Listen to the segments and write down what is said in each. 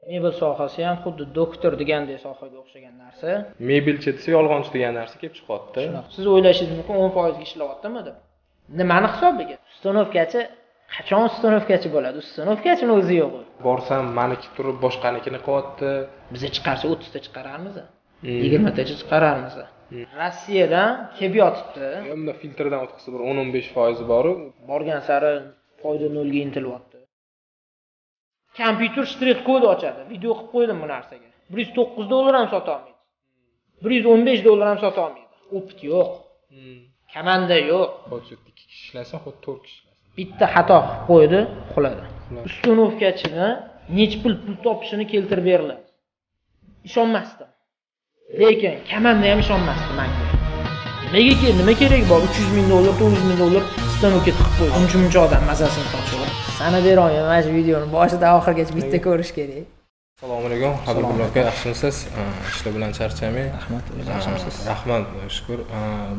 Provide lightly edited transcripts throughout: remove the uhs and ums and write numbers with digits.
Mebel sohasi ham xuddi doktor degandek sohaga o'xshagan narsa. Mebelchi desa yolg'onchi degan narsa kelib chiqyapti. Siz o'ylashingiz mumkin 10% ishlayaptimi deb. Nimani hisobiga? Ustanovkachi qachon ustanovkachi bo'ladi? Ustanovkachini o'zi yo'q. Borsam maniki turib boshqanikini qilyapti. Biza chiqarsa 30 ta chiqaramiz. 20 tacha chiqaramiz. Rossiyadan kelib yotibdi. Unda filtrdan o'tkazsa bir 10-15% bor. Borgan sari foyda nolga intilyapti. Kompyuter shtrix kod ochadi. Video qilib qo'ydim bu narsaga. $109 ham sota olmaydi. $115 ham sota olmaydi. Opit yo'q. Komanda yo'q. Hozir 2 kishi ishlasa, xuddi 4 kishi ishlasa. Bitta xato qilib qo'ydi, quladi. Ustanovkachini nech pul topishini keltirib beriladi. Ishonmasdim. Lekin komanda ham ishonmasdi menga. Nima kerak bor? $300,000, $400,000 ustanovka tiqib qo'ydi. Uncha odam mazasini topdi. Sana beroyim, mana shu videoni boshidan oxirigacha bitta ko'rish kerak. Assalomu alaykum, Habibullo aka, yaxshimisiz? Ishlar bilan charchamang. Rahmat, o'zingiz yaxshimisiz? Rahmat, shukr.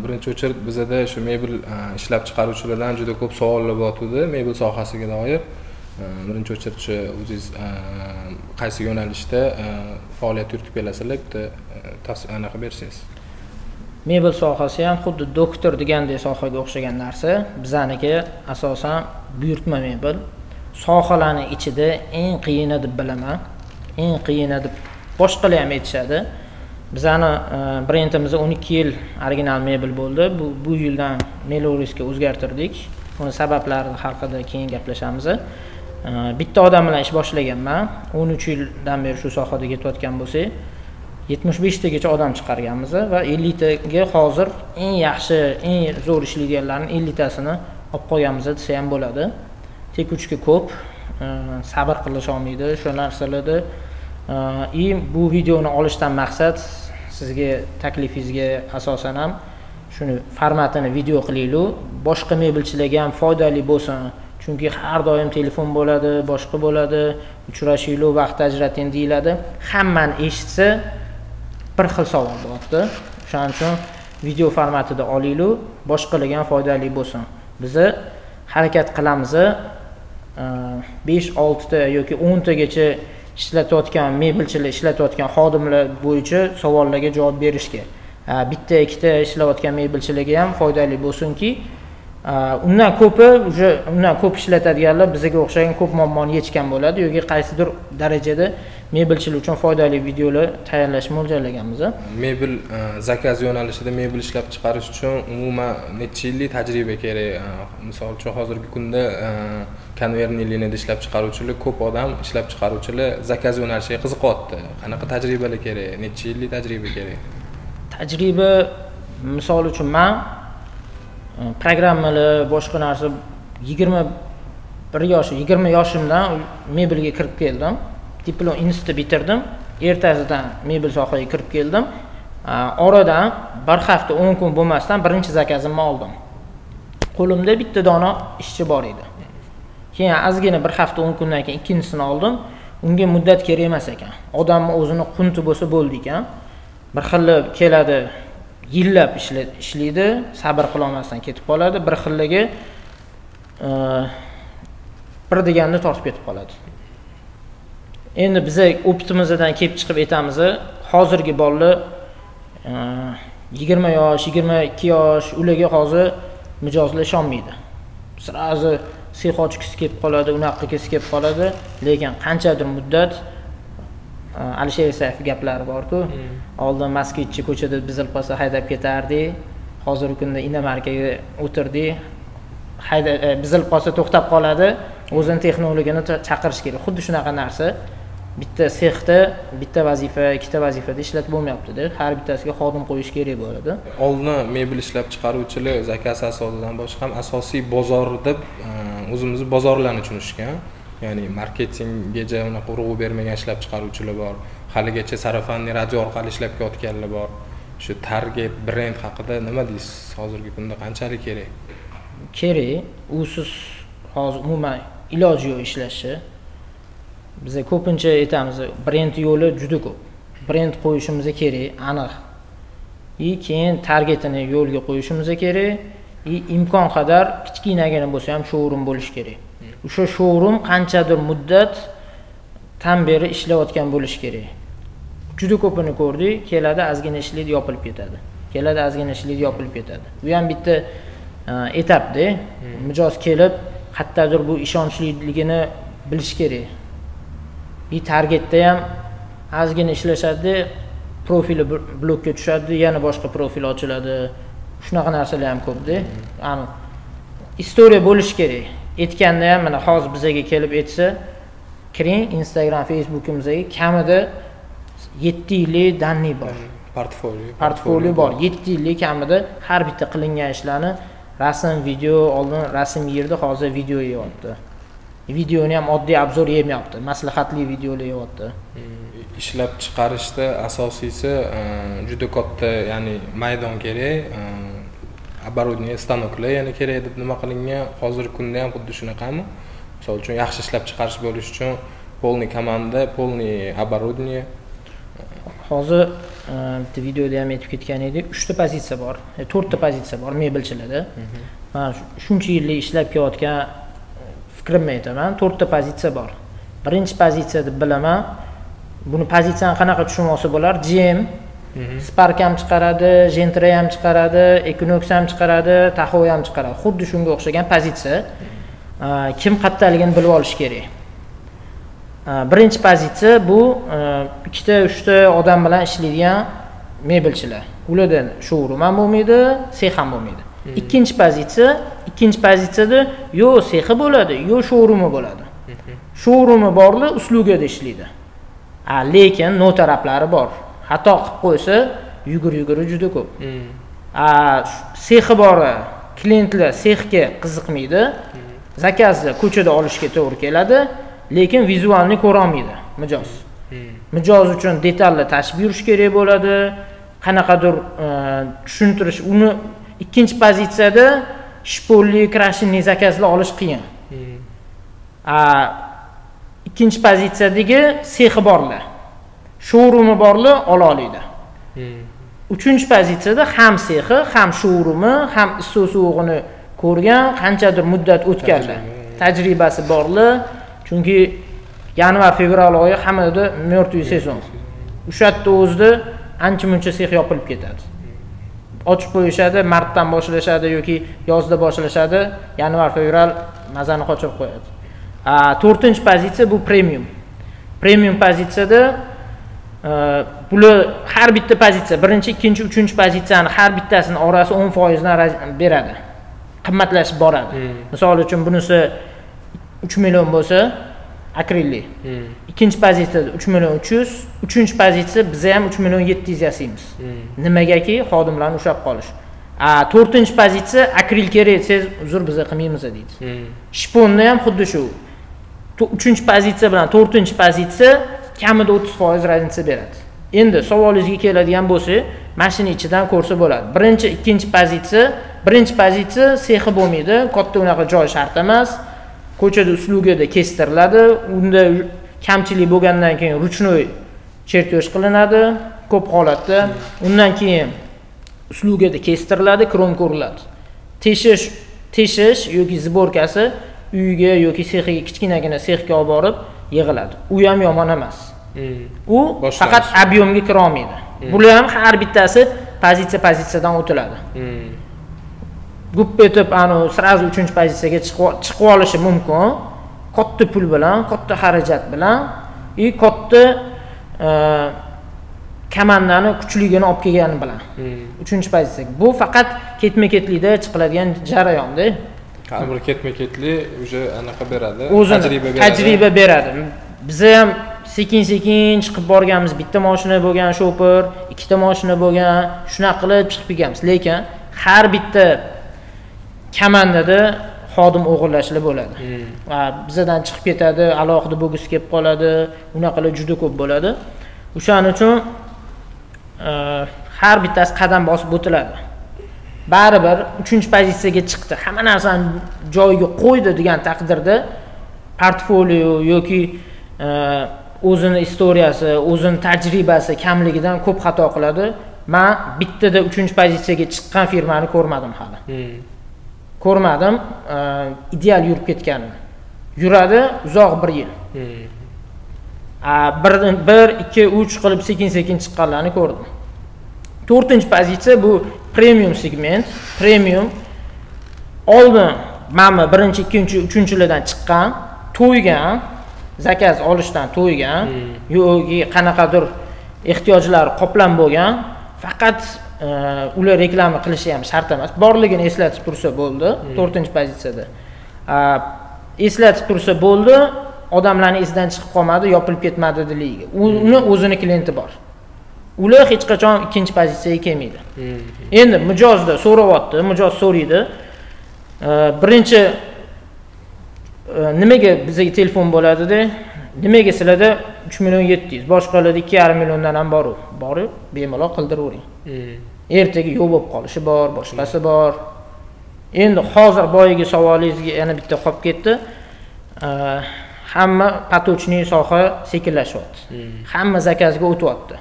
Birinchi o'chir bizda shu mebel ishlab chiqaruvchilardan juda ko'p savollar bo'tdi, mebel sohasiga doir. Birinchi o'chir shu o'zingiz qaysi yo'nalishda faoliyat yuritib kelasizlar, bitta anaqa bersangiz. Mebel sohasi ham xuddi doktor degandek sohaga o'xshagan narsa. Bizaniki asosan buyurtma mebel. Sohalarning ichida eng qiyini deb bilaman. Eng qiyini deb boshqalar ham aytishadi. Bizani brendimiz 12 yil original mebel bo'ldi. Bu yildan Melorusga o'zgartirdik. Uni sabablarini haqida keyin gaplashamiz. Bitta odam bilan ish boshlaganman. 13 yildan beri shu sohada ketayotgan bo'lsak, 75 tagacha odam chiqarganmiz va 50 taga hozir eng yaxshi, eng zo'r ishlaydiganlarning 50 tasini olib qo'yganmiz desa ham bo'ladi. Tekuvchiga ko'p, sabr qilish olmaydi shu narsalarda. Bu videoni olishdan maqsad sizga taklifingizga asosan ham shuni formatini video qilaylik. Boshqa mebelchilarga ham foydali bo'lsin. Chunki har doim telefon bo'ladi, boshqa bo'ladi, uchrashinglar, vaqt ajrating deyiladi. Hammani eshitsa bir xil savol bo'lyapti. Shuning uchun video formatida olaylik, boshqalarga ham foydali bo'lsin. Biz harakat qilamiz 5-6 ta yoki 10 tagacha ishlatayotgan mebelchilar, ishlatayotgan xodimlar bo'yicha savollarga javob berishga. Bitta, ikkita ishlayotgan mebelchilarga ham foydali bo'lsinki, undan ko'p ishlatadiganlar bizga o'xshagan ko'p muammoni yechgan bo'ladi yoki qaysidir darajada mebelchilar uchun foydali videolar tayyorlash mo'ljallaganmiz. Mebel zakaz yo'nalishida mebel ishlab chiqarish uchun umuman necha yillik tajriba kerak? Misol uchun hozirgi kunda konvertni liniyada ishlab chiqaruvchilar, ko'p odam ishlab chiqaruvchilar zakaz yo'nalishiga qiziqyapti. Qanaqa tajribalar kerak? Necha yillik tajriba kerak? Tajriba, misol uchun men programmalar, boshqa narsa 20 yoshimdan mebelga kirib keldim. Diplom institutni bitirdim. Ertasidan mebel sohaga kirib keldim. Oradan bir hafta 10 kun bo'lmasdan birinchi zakazimni oldim. Qo'limda bitta dona ishchi bor edi. Keyin ozgina bir hafta 10 kundan keyin ikkinchisini oldim. Unga muddat kerak emas ekan. Odamning o'zini qunti bo'lsa bo'ldi ekan. Bir xillab keladi, yillab ishlaydi, sabr qila olmasdan ketib qoladi. Bir xillaga bir deganda tortib ketib qoladi. Endi biz opitimizdan kelib chiqib aytamiz, hozirgi bolalar 20 yosh, 22 yosh ularga hozir mijozlar ishonmaydi. Sirazi sex ochkisi kelib qoladi, unaqa kelib qoladi, lekin qanchadir muddat Alisher Isayev gaplari bor-ku. Oldin Moskvitchi ko'chada bizil qolsa haydab ketardik. Hozirgi kunda Inamarkaga o'tirdik. Bizil qolsa to'xtab qoladi. O'zining texnologiyani chaqirish kerak. Xuddi shunaqa narsa. Bitta sexda bitta vazifa, ikkita vazifada ishlatib bo'lmayapti-da. Har bittasiga xodim qo'yish kerak bo'ladi. Oldin mebel ishlab chiqaruvchilar zakaz asosidan boshqa ham asosiy bozor deb o'zimizni bozorlarni tushunishgan. Ya'ni marketingga unaqa urg'u bermagan ishlab chiqaruvchilar bor. Haligacha sarafanli radio orqali ishlab kelayotganlar bor. Shu target brend haqida nima deysiz? Hozirgi kunda qanchalik kerak? Kerak. Usiz hozir umuman iloji yo'q ishlashi. Biz ko'pincha aytamiz, brend yo'li juda ko'p. Brend qo'yishimiz kerak, aniq. Keyin targetini yo'lga qo'yishimiz kerak. Imkon qadar kichkinagina bo'lsa ham showroom bo'lish kerak. O'sha showroom qanchadir muddat tan beri ishlayotgan bo'lish kerak. Juda ko'pini ko'rdik, keladi, ozgina ishlaydi, yopilib ketadi. Keladi, ozgina ishlaydi, yopilib ketadi. Bu ham bitta etapda. Mijoz kelib, qattiqdir bu ishonchliligini bilish kerak. Bir targetda ham ozgina ishlashadi, profili blokka tushadi, yana boshqa profil ochiladi. Shunaqa narsalar ham ko'pda. Ani istoriya bo'lish kerak. Aytganda ham mana hozir bizga kelib aytsa, kiring Instagram, Facebook'imizga kamida 7 yillik danli bor. Portfolio bor. 7 yillik kamida har bitta qilingan ishlarni rasm, video, oldin rasm yerda, hozir video yeyapti. Videoni ham oddiy obzor yemayapti, maslahatli videolar yeyapti. Ishlab chiqarishda asosiysi juda katta, ya'ni maydon kerak, оборудование, stanoklar yana kerak deb nima qilingan. Hozirgi kunda ham xuddi shunaqami? Misol uchun yaxshi ishlab chiqarish bo'lish uchun polni komanda, polni оборудование. Hozir bitta videoda ham aytib ketgan edik, 3 ta pozitsiya bor, 4 ta pozitsiya bor mebelchilarda. Men shuncha yillik ishlab kelayotgan fikrimni aytaman, 4 ta pozitsiya bor. Birinchi pozitsiya deb bilaman. Buni pozitsiyani qanaqa tushunmoqchi bo'lar? GM Spark ham chiqaradi, Gentra ham chiqaradi, Equinox ham chiqaradi, Tahoe ham chiqaradi. Xuddi shunga o'xshagan pozitsiya. Kim qayerdaligini bilib olish kerak. Birinchi pozitsiya bu 2-3 ta odam bilan ishlaydigan mebelchilar. Ularda showroom ham bo'lmaydi, sex ham bo'lmaydi. Ikkinchi pozitsiyada yo sexi bo'ladi, yo showroomi bo'ladi. Showroomi borlar uslugada ishlaydi. Lekin notaraplari bor. Xato qilib qo'ysa, yuguri juda ko'p. Sexi bor, klientlar sexga qiziqmaydi. Zakazni ko'chada olishga to'g'ri keladi, lekin vizualni ko'ra olmaydi mijoz. Mijoz uchun detallar tashib yurish kerak bo'ladi, qanaqadir tushuntirish. Uni ikkinchi pozitsiyada shpolli, krashinli zakazlar olish qiyin. Ikkinchi pozitsiyadagi sexi borlar, showroomi borlar ola oladi. Uchinchi pozitsiyada ham sexi, ham showroomi, ham issiq suvog'ini ko'rgan, qanchadir muddat o'tganlar, tajribasi borlar. Chunki yanvar, fevral oyi hammada mертвый sezon. O'sha yerda o'zida ancha-muncha sex yopilib ketadi. Ochib qo'yishadi, martdan boshlashadi yoki yozda boshlashadi, yanvar, fevral mazani qochirib qo'yadi. 4-chi pozitsiya bu premium. Premium pozitsiyada bular har bitta pozitsiya, birinchi, ikkinchi, uchinchi pozitsiyani har bittasini orasi 10% dan beradi. Qimmatlashib boradi. Misol uchun bunisi 3 million bo'lsa, akrilli. Ikkinchi pozitsiyada 3 million 300, uchinchi pozitsiya biz ham 3 million 700 yasaymiz. Nimagaki xodimlarni ushlab qolish. 4-chi pozitsiya akril kerak desangiz, uzr biz qilmaymiz deydi. Shponni ham xuddi shu. 3-chi pozitsiya bilan 4-chi pozitsiya kamida 30% raznica beradi. Endi savolingizga keladigan bo'lsa, mashina ichidan ko'rsa bo'ladi. Birinchi, ikkinchi pozitsiya sexi bo'lmaydi, katta unaqa joy shart emas. Ko'chada uslugada kestiriladi. Unda kamchilik bo'lgandan keyin ruchnoy chertyoj qilinadi ko'p holatda. Undan keyin uslugada kestiriladi, krom ko'riladi. Teshish yoki zborkasi uyiga yoki sexiga, kichkinagina sexga olib borib yig'iladi. U ham yomon emas. U faqat ob'yomga kira olmaydi. Bular ham har bittasi pozitsiyadan o'tiladi. Gup etib, sразу 3-chi pozitsiyaga chiqib olishi mumkin. Katta pul bilan, katta xarajat bilan, katta komandani kuchligini olib kelgani bilan. 3-chi pozitsiyaga. Bu faqat ketma-ketlikda chiqiladigan jarayonda. Har bir ketma-ketli o'sha anaqa beradi, tajriba beradi. Biz ham sekin-sekin chiqib borganmiz. Bitta mashina bo'lgan shopir, 2 ta mashina bo'lgan, shunaqa qilib chiqib kelganmiz. Lekin har bitta komandada xodim o'g'irlashlar bo'ladi. Va bizdan chiqib ketadi, alohida bo'gis kelib qoladi, unaqalar juda ko'p bo'ladi. O'shaning uchun har bittasi qadam bosib o'tiladi. Baribir 3-chi pozitsiyaga chiqdi, hamma narsani joyiga qo'ydi degan taqdirda portfolio yoki o'zini istoriyasi, o'zini tajribasi kamligidan ko'p xato qiladi. Men bittada 3-chi pozitsiyaga chiqqan firmani ko'rmadim hali. Ko'rmadim, ideal yurib ketganini. Yuradi uzoq 1 yil. bir 2 3 qilib sekin chiqqanlarni ko'rdim. 4-pozitsiya bu premium segment. Premium oldin mana 1-chi, 2-chi, 3-chilardan chiqqan, to'ygan, zakaz olishdan to'ygan, yoki qanaqadir ehtiyojlari qoplan bo'lgan, faqat ular reklama qilishi ham shart emas. Borligini eslatib tursa bo'ldi 4-pozitsiyada. Eslatib tursa bo'ldi, odamlarning esidan chiqib qolmadi, yopilib ketmadi diliga. Uni o'zini klienti bor. Ular hech qachon 2-pozitsiyaga kelmaydi. Endi mijozda so'rayapti, mijoz so'raydi. Birinchi nimaga bizga telefon bo'ladi-da? Nimaga sizlarda 3 million 700, boshqalarda 2,5 milliondan ham bor. Bor-ku, bemalol qildiravering. Ertaga yo'q bo'lib qolishi bor, boshqasi bor. Endi hozir boyagi savolingizga yana bitta qolib ketdi. Hamma patochniy soha sekinlashyapti. Hamma zakazga o'tyapti.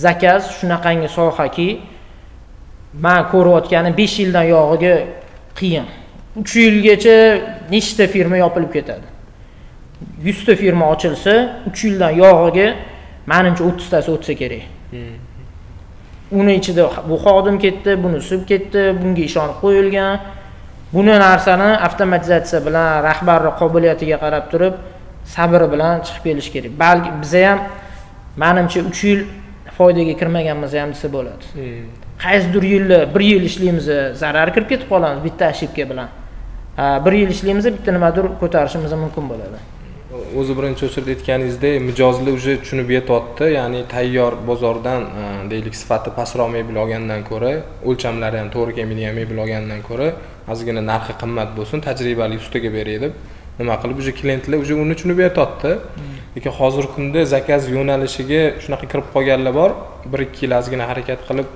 Zakaz shunaqangi sohaki, men ko'rayotganim 5 yildan yog'iga qiyin. 3 yilgacha nechta firma yopilib ketadi. 100 ta firma ochilsa, 3 yildan yog'iga menimcha 30 tasi o'tsa kerak. Uni ichida bu xodim ketdi, bunisi ketdi, bunga ishonib qo'yilgan. Buni narsani avtomatizatsiya bilan, rahbarlik qobiliyatiga qarab turib, sabr bilan chiqib kelish kerak. Balki biz ham menimcha 3 yil foydaga kirmaganmiz ham desa bo'ladi. Qaysidir yilda 1 yil ishlaymiz, zarar kirib ketib qolamiz bitta ошибка bilan. 1 yil ishlaymiz, bitta nimadir ko'tarishimiz mumkin bo'ladi. O'zi birinchi o'chirib aytganingizdek, mijozlar уже tushunib yetyapti, ya'ni tayyor bozordan deylik sifati pastroq mebel olgandan ko'ra, o'lchamlari ham to'g'ri kelmaydigan mebel olgandan ko'ra, ozgina narxi qimmat bo'lsin, tajribali ustaga beray deb nima qilib, уже klientlar уже uni tushunib yetyapti. Lekin hozirgi kunda zakaz yo'nalishiga shunaqa kirib qolganlar bor, 1-2 yil ozgina harakat qilib,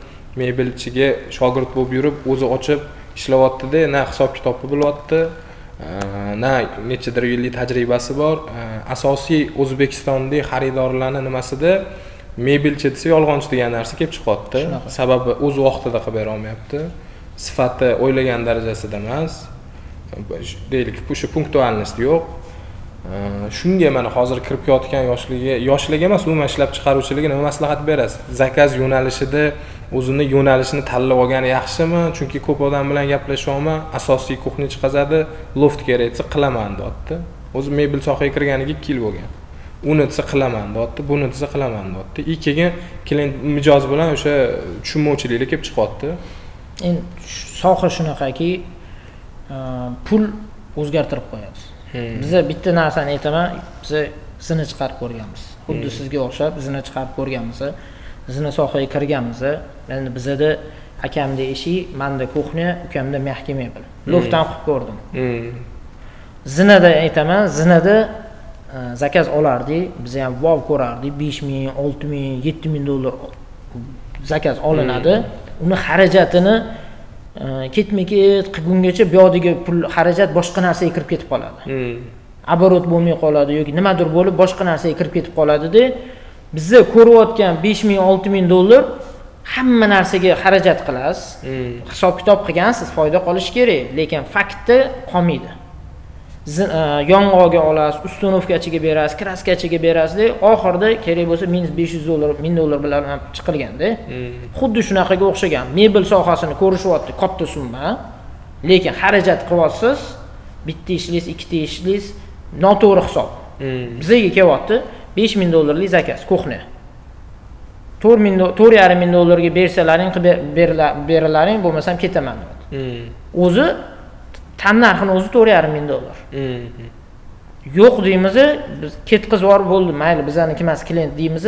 mebelchiga shogird bo'lib yurib, o'zi ochib ishlayapti-da, na hisob kitobni bilyapti. Na nechadir yillik tajribasi bor. Asosiy O'zbekistondagi xaridorlarning nimasida mebelchi desa yolg'onchi degan narsa kelib chiqyapti. Sababi o'z vaqtida qilib bera olmayapti. Sifati o'ylagan darajasida emas. Deylik, o'sha punktualnost yo'q. Shunga mana hozir kirib kelayotgan yoshlarga emas, umuman ishlab chiqaruvchilarga nima maslahat berasiz? Zakaz yo'nalishida o'zini yo'nalishini tanlab olgani yaxshimi? Chunki ko'p odam bilan gaplashyapman, asosiy kuxni chiqazadi, loft kerak desa qilaman deyapti. O'zi mebel sohaga kirganiga 2 yil bo'lgan. Uni desa qilaman deyapti, buni desa qilaman deyapti. Keyin klient mijoz bilan o'sha tushunmovchiliklar kelib chiqyapti. Endi soha shunaqaki, pul o'zgartirib qo'yadi. Biz bitta narsani aytaman, biz zina chiqarib ko'rganmiz. Xuddi sizga o'xshab zina chiqarib ko'rganmiz. Zina sohaga kirganmiz. Endi bizda akamda ishi, menda kuxnya, ukamda mehki mebel. Loftdan qilib ko'rdim. Zinada aytaman, zinada zakaz olardik, biz ham wow ko'rardik, 5 ming, 6 ming, 7 ming dollar zakaz olinadi. Uni xarajatini ketma-ket qilgungacha bu yerdagi pul xarajat boshqa narsaga kirib ketib qoladi. Оборот bo'lmay qoladi yoki nimadir bo'lib boshqa narsaga kirib ketib qoladi-da, bizni ko'rayotgan 5 ming, 6 ming dollar hamma narsaga xarajat qilasiz. Hisob kitob qilgansiz, foyda qolish kerak, lekin faktda qolmaydi. Yong'oqga olasiz, ustunovkachiga berasiz, kraskachiga berasiz, oxirida kerak bo'lsa minus 500 dollar, 1000 dollar bilan ham chiqilganda. Xuddi shunaqaga o'xshagan. Mebel sohasini ko'rishyapti, katta summa, lekin xarajat qilyapsiz, bitta ishlaysiz, ikkita ishlaysiz, noto'g'ri hisob. Bizga kelyapti 5000 dollarlik zakaz, kuxnya. 4,5 ming dollarga bersalaring, berilaring, bo'lmasam ketaman deyapti. O'zi tan narxini o'zi 4,5 ming dollar. Yo'q deymiz, biz ketkizib bo'ldi, mayli bizaniki emas, klient deymiz.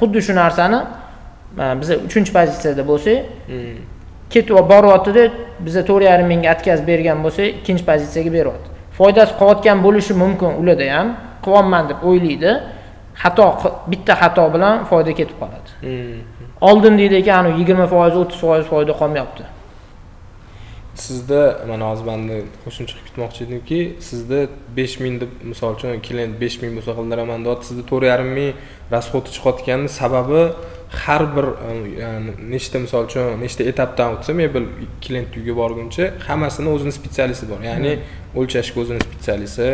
Xuddi shu narsani biz 3-pozitsiyada bo'lsak, ketib boryapti-da, biz 4,5 mingga atkazib bergan bo'lsak, 2-pozitsiyaga beryapti. Foydasi qolayotgan bo'lishi mumkin ularda ham, qilyapman deb o'ylaydi. Bitta xato bilan foyda ketib qoladi. Oldin deydi ekan, 20%, 30% foyda qolmayapti. Sizda mana hozir menda qo'shimcha qilib ketmoqchi edimki, sizda 5000 deb misol uchun klient 5000 bo'lsa qildiraman deyapti, sizda 4,5 ming rasxod chiqayotganning sababi har bir nechta misol uchun nechta etapdan o'tsa, mebel klient uyiga borguncha hammasini o'zining spetsialisti bor. Ya'ni o'lchashga o'zining spetsialisti,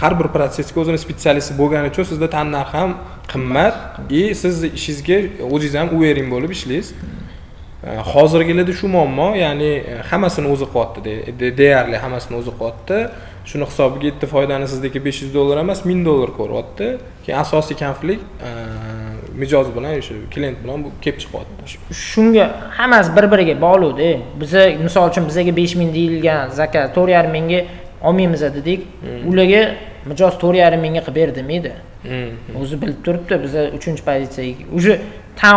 har bir protsesga o'zini spetsialisti bo'lgani uchun sizda tannarx ham qimmat и siz ishingizga o'zingiz ham uvering bo'lib ishlaysiz. Hozirgilarda shu muammo, ya'ni hammasini o'zi qilyapti, deyarli hammasini o'zi qilyapti. Shuni hisobiga yetti foydani sizdagi $500 emas, $1000 ko'ryapti. Keyin asosiy konflikt mijoz bilan, o'sha klient bilan bu kelib chiqyapti. Shunga hammasi bir-biriga bog'liq-da. Biza misol uchun bizaga 5000 deyilgan zakaz 4.5 ga olmaymiz dedik. Ularga mijoz 4.5 mingga qilib ber demaydi. O'zi bilib turibdi, biza 3-pozitsiyaga. Uje tan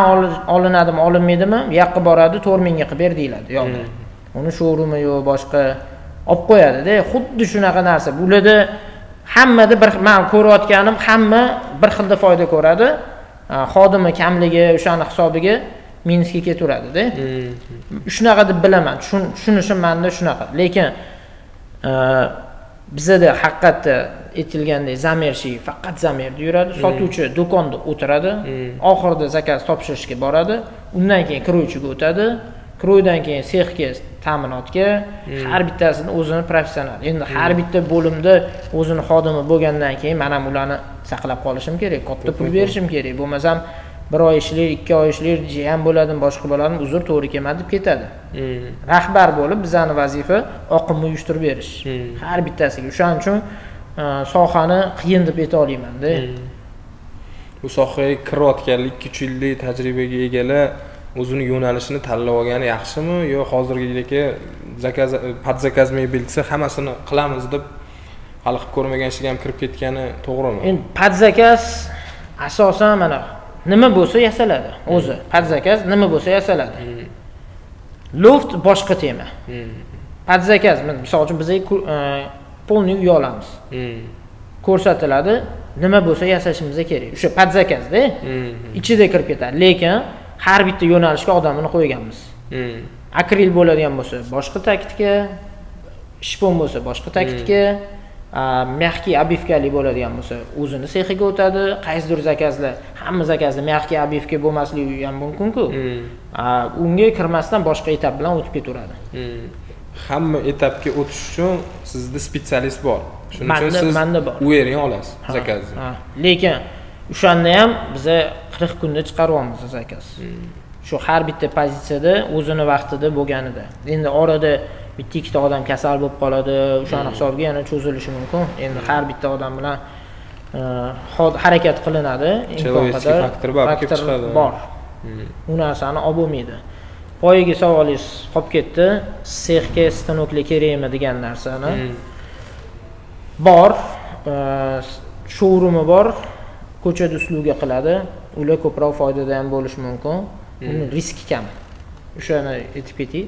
olinadimi, olinmaydimi? Bu yoqqa boradi, 4 mingga qilib ber deyiladi yo'qda. Uni showroom yo'q, boshqa olib qo'yadi-da. Xuddi shunaqa narsa. Bularda hammada bir men ko'rayotganim hamma bir xilda foyda ko'radi. Xodimi kamligi o'shani hisobiga minusga ketaveradi-da. Shunaqa deb bilaman. Tushunishim menda shunaqa. Lekin bizada haqiqatda aytilgandek zamerchi faqat zamerda yuradi, sotuvchi do'konda o'tiradi, oxirida zakaz topshirishga boradi, undan keyin kiruvchiga o'tadi, kiruvdan keyin sexga, ta'minotga, har bittasini o'zini professional. Endi har bitta bo'limda o'zini xodimi bo'lgandan keyin men ham ularni saqlab qolishim kerak, katta pul berishim kerak. Bo'lmasam 1 oy ishlar, 2 oy ishlar, jam bo'ladimi, boshqa bo'ladimi, uzr to'g'ri kelmadi deb ketadi. Rahbar bo'lib bizning vazifa oqimni uyushtirib berish. Har bittasiga. O'shaning uchun sohani qiyin deb ayta olmayman-da. Bu sohaga kirayotganlik 2 yillik tajribaga egalar o'zini yo'nalishini tanlab olgani yaxshimi yo hozirgidek zakaz podzakaz mebelsa hammasini qilamiz deb hali qilib ko'rmagan ishga ham kirib ketgani to'g'rimi? Endi podzakaz asosan mana nima bo'lsa yasaladi. O'zi podzakaz nima bo'lsa yasaladi. Loft boshqa tema. Podzakaz misol uchun biz polni uy olamiz. Ko'rsatiladi, nima bo'lsa yasashimiz kerak. O'sha podzakazda ichida kirib ketadi. Lekin har bitta yo'nalishga odamini qo'yganmiz. Akril bo'ladigan bo'lsa, boshqa taktika, shpon bo'lsa, boshqa taktika, mягкий обивкali bo'ladigan bo'lsa, o'zini sexiga o'tadi. Qaysidir zakazlar, hamma zakazda mягкий обивка bo'lmasligi ham mumkin-ku. Unga kirmasdan boshqa etap bilan o'tib ketaveradi. Hamma etapga o'tish uchun sizda spetsialist bor. Shuning uchun siz uvering olasiz zakazni. Lekin o'shanda ham biz 40 kunda chiqaryapmiz zakaz. Shu har bitta pozitsiyada o'zini vaqtida bo'lganida. Endi orada bitta ikkita odam kasal bo'lib qoladi, o'shani hisobiga yana cho'zilishi mumkin. Endi har bitta odam bilan harakat qilinadi, imkon qadar faktor bor. U narsani olib bo'lmaydi. Poyiga savolingiz qolib ketdi. Sexga stanokli kerakmi degan narsani. Bor, showroom bor. Ko'chada uslubga qiladi. Ular ko'proq foydadan bo'lish mumkin. Uni riski kam. O'shani aytib ketay.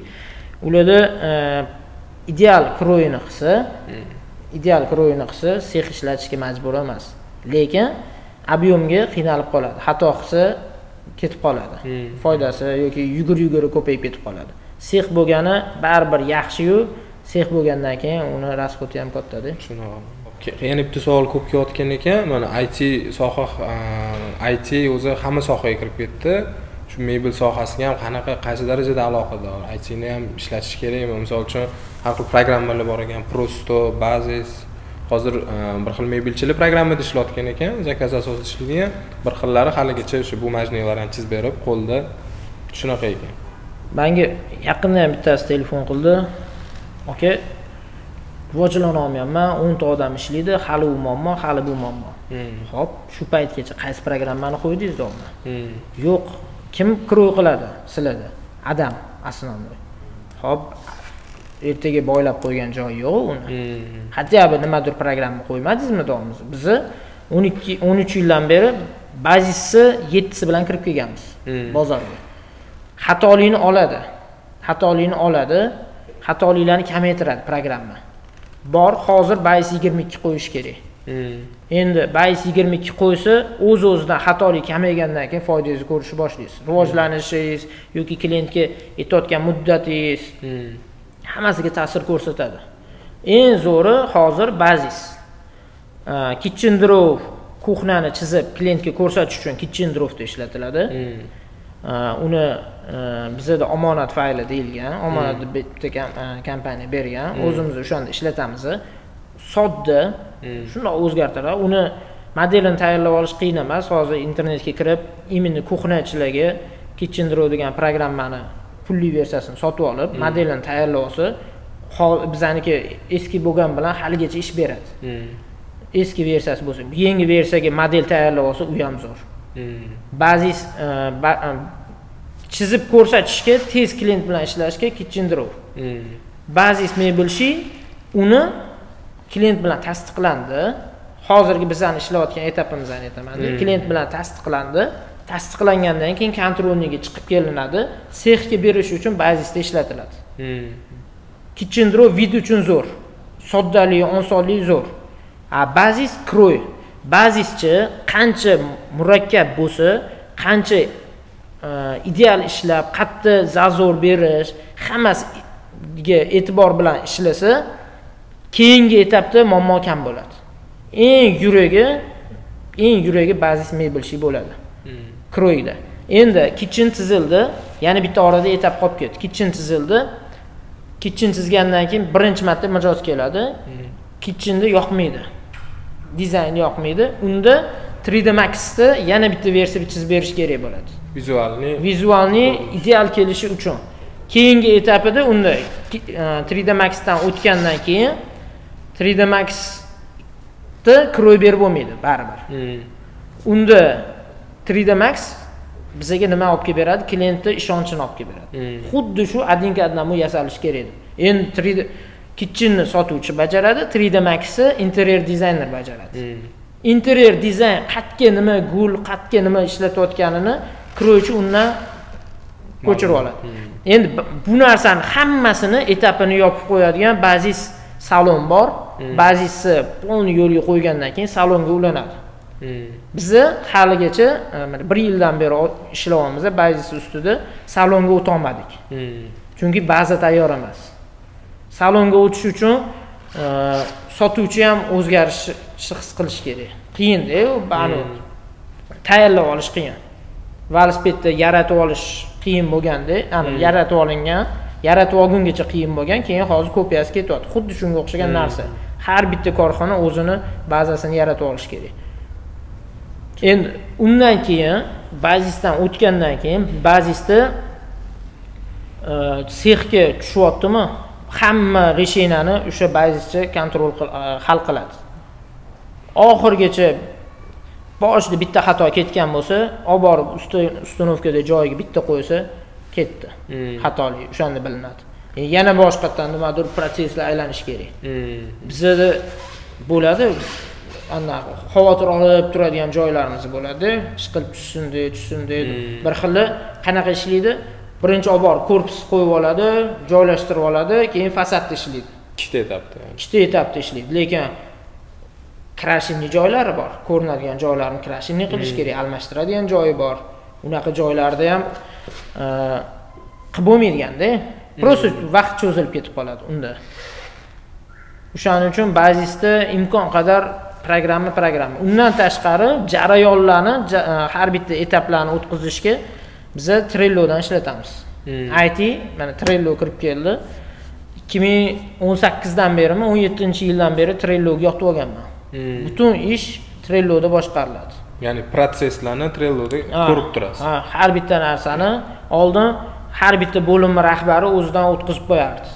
Ularda ideal kroyini qilsa, sex ishlatishga majbur emas. Lekin ob'yomga qiynalib qoladi. Xato qilsa ketib qoladi. Foydasi yoki yugur-yuguri ko'payib ketib qoladi. Sex bo'lgani baribir yaxshi-yu, sex bo'lgandan keyin uni rasxoti ham katta-da. Shunaqa. Yana bitta savol ko'p kelayotgan ekan. Mana IT soha, IT o'zi hamma sohaga kirib ketdi. Shu mebel sohasiga ham qanaqa, qaysi darajada aloqador? IT ni ham ishlatish kerakmi? Misol uchun har xil programmalar bor ekan, Prosto, Basis. Hozir bir xil mebelchilik programmada ishlayotgan ekan, zakaz asosida ishlaydigan. Bir xillari haligacha o'sha bu majniyalarni chizib berib, qo'lda shunaqa ekan. Menga yaqinda ham bittasi telefon qildi. Aka, rivojlana olmayapman, 10 ta odam ishlaydi, hali u muammo, hali bu muammo. Xo'p, shu paytgacha qaysi programmani qo'ydingiz deyapman. Yo'q, kim kroy qiladi sizlarda? Adam asnoviy. Xo'p, ertaga boylab qo'ygan joyi yo'q uni. Hatto nimadir programma qo'ymadingizmi deymiz. Biz 13 yildan beri bazisi 7 si bilan kirib kelganmiz bozorga. Xatolikni oladi. Xatoliklarni kamaytiradi programma. Bor, hozir bazis 22 qo'yish kerak. Endi bazis 22 qo'ysa, o'z-o'zidan xatolik kamaygandan keyin foydangizni ko'rishni boshlaysiz. Rivojlanishingiz yoki klientga aytayotgan muddatingiz hammasiga ta'sir ko'rsatadi. Eng zo'ri hozir bazis. Kitchen draw kuxnani chizib klientga ko'rsatish uchun kitchen drawda ishlatiladi. Uni bizda omonat fayli deyilgan, omonat bitta kompaniya bergan, o'zimiz o'shanda ishlatamiz. Sodda Shundoq o'zgartiradi. Uni modelini tayyorlab olish qiyin emas. Hozir internetga kirib, imini kuxnachilarga KitchenDraw degan programmani pulli versiyasini sotib olib, modelini tayyorlab olsa, bizaniki eski bo'lgan bilan haligacha ish beradi. Eski versiyasi bo'lsa, yangi versiyaga model tayyorlab olsa, u ham zo'r. Ba'zi chizib ko'rsatishga, tez klient bilan ishlashga KitchenDraw. Ba'zi mebelshi uni klient bilan tasdiqlandi. Hozirgi bizning ishlayotgan etapimizni aytaman. Klient bilan tasdiqlandi. Tasdiqlangandan keyin kontrolniga chiqib kelinadi. Sexga berish uchun Bazisda ishlatiladi. KitchenDraw vid uchun zo'r. Soddaligi, osonligi zo'r. Bazis Kroy. Bazischi qancha murakkab bo'lsa, qancha ideal ishlab, qattiq zazor berish, hammasiga e'tibor bilan ishlasa, keyingi etapda muammo kam bo'ladi. Eng yuragi Bazis mebelshi bo'ladi. Kroyda. Endi kitchen chizildi, yana bitta orada etap qolib ketdi. Kitchen chizildi. Kitchen chizgandan keyin birinchi marta mijoz keladi. Kitchenda yoqmaydi. Dizayn yoqmaydi. Unda 3D Max'da yana bitta versiya chizib berish kerak bo'ladi. Vizualni ideal kelishi uchun. Keyingi etapida unda 3D Max'dan o'tgandan keyin 3D Max'da kroy berib bo'lmaydi baribir. Unda 3D Max bizga nima olib kelib beradi? Klientning ishonchini olib kelib beradi. Xuddi shu adin-kadnamu yasalish kerak edi. Endi 3D kitchenni sotuvchi bajaradi, 3D Max'ni interior dizayner bajaradi. Interior dizayn qatga nima gul, qatga nima ishlatayotganini kroychi undan ko'chirib oladi. Endi bu narsani hammasini etapini yopib qo'yadigan Bazis salon bor. Bazisni polni yo'lga qo'ygandan keyin salonga ulanadi. Bizni haligacha 1 yildan beri ishlayapmiz, Bazis ustida salonga o'ta olmadik. Chunki baza tayyor emas. Salonga o'tish uchun sotuvchi ham o'zgarishni his qilish kerak. Qiyin-da, buni tayyorlab olish qiyin. Velosipedni yaratib olish qiyin bo'lganda, yaratib olgungacha qiyin bo'lgan, keyin hozir kopiyasi ketyapti. Xuddi shunga o'xshagan narsa. Har bitta korxona o'zini bazasini yaratib olish kerak. Endi undan keyin Bazisdan o'tgandan keyin Bazisda sexga tushyaptimi? Hamma reshenani o'sha Bazischa kontrol hal qiladi. Oxirgacha boshida bitta xato ketgan bo'lsa, olib borib ustanovkada joyiga bitta qo'ysa, ketdi. Xatolik o'shanda bilinadi. Yana boshqatdan nimadir protsesslar aylanish kerak. Bizda bo'ladi, xavotir olib turadigan joylarimiz bo'ladi. Ishqilib tushsin deydi. Bir xili qanaqa ishlaydi? Birinchi olib borib korpus qo'yib oladi, joylashtirib oladi, keyin fasadda ishlaydi. Ikkita etapda ishlaydi. Lekin krashinli joylari bor. Ko'rinadigan joylarni krashinli qilish kerak, almashtiradigan joyi bor. Unaqa joylarda ham qilib bo'lmaydi-da. Prosta vaqt cho'zilib ketib qoladi unda. O'shaning uchun Bazisda imkon qadar programma. Undan tashqari jarayonlarni, har bitta etaplarni o'tkazishga biz Trellodan ishlatamiz. IT mana Trello kirib keldi. 2018 dan berimi, 17-yildan beri Trelloga yotib olganman. Butun ish Trelloda boshqariladi. Ya'ni protsesslarni Trelloda ko'rib turasiz. Har bitta narsani oldin har bitta bo'lim rahbari o'zidan o'tkazib qo'yardi.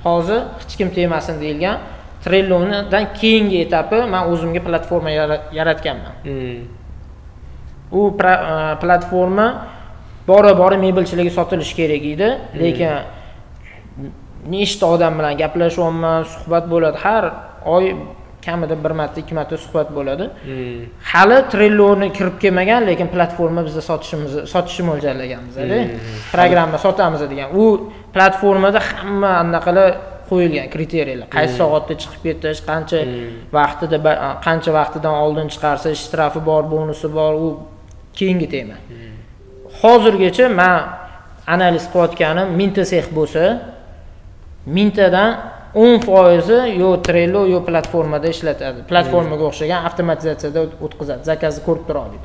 Hozir hech kim tegmasin deyilgan Trellodan keyingi etapi men o'zimga platforma yaratganman. U platforma bora mebelchilarga sotilish kerak edi, lekin nechta odam bilan gaplashyapman, suhbat bo'ladi. Har oy kamida 1 marta, 2 marta suhbat bo'ladi. Hali Trelloni kirib kelmagan, lekin platforma bizda sotishni mo'ljallaganmiz-da. Programma sotamiz degan. U platformada hamma anaqalar qo'yilgan kriteriyalar. Qaysi soatda chiqib ketish, qancha vaqtidan oldin chiqarsa, shtrafi bor, bonusi bor, u keyingi tema. Hozirgacha men analiz qilayotganim 1000 ta sex bo'lsa, 1000 tadan 10% yo Trello yo platformada ishlatadi. Platformaga o'xshagan avtomatizatsiyada o'tkazadi. Zakazni ko'rib tura oladi.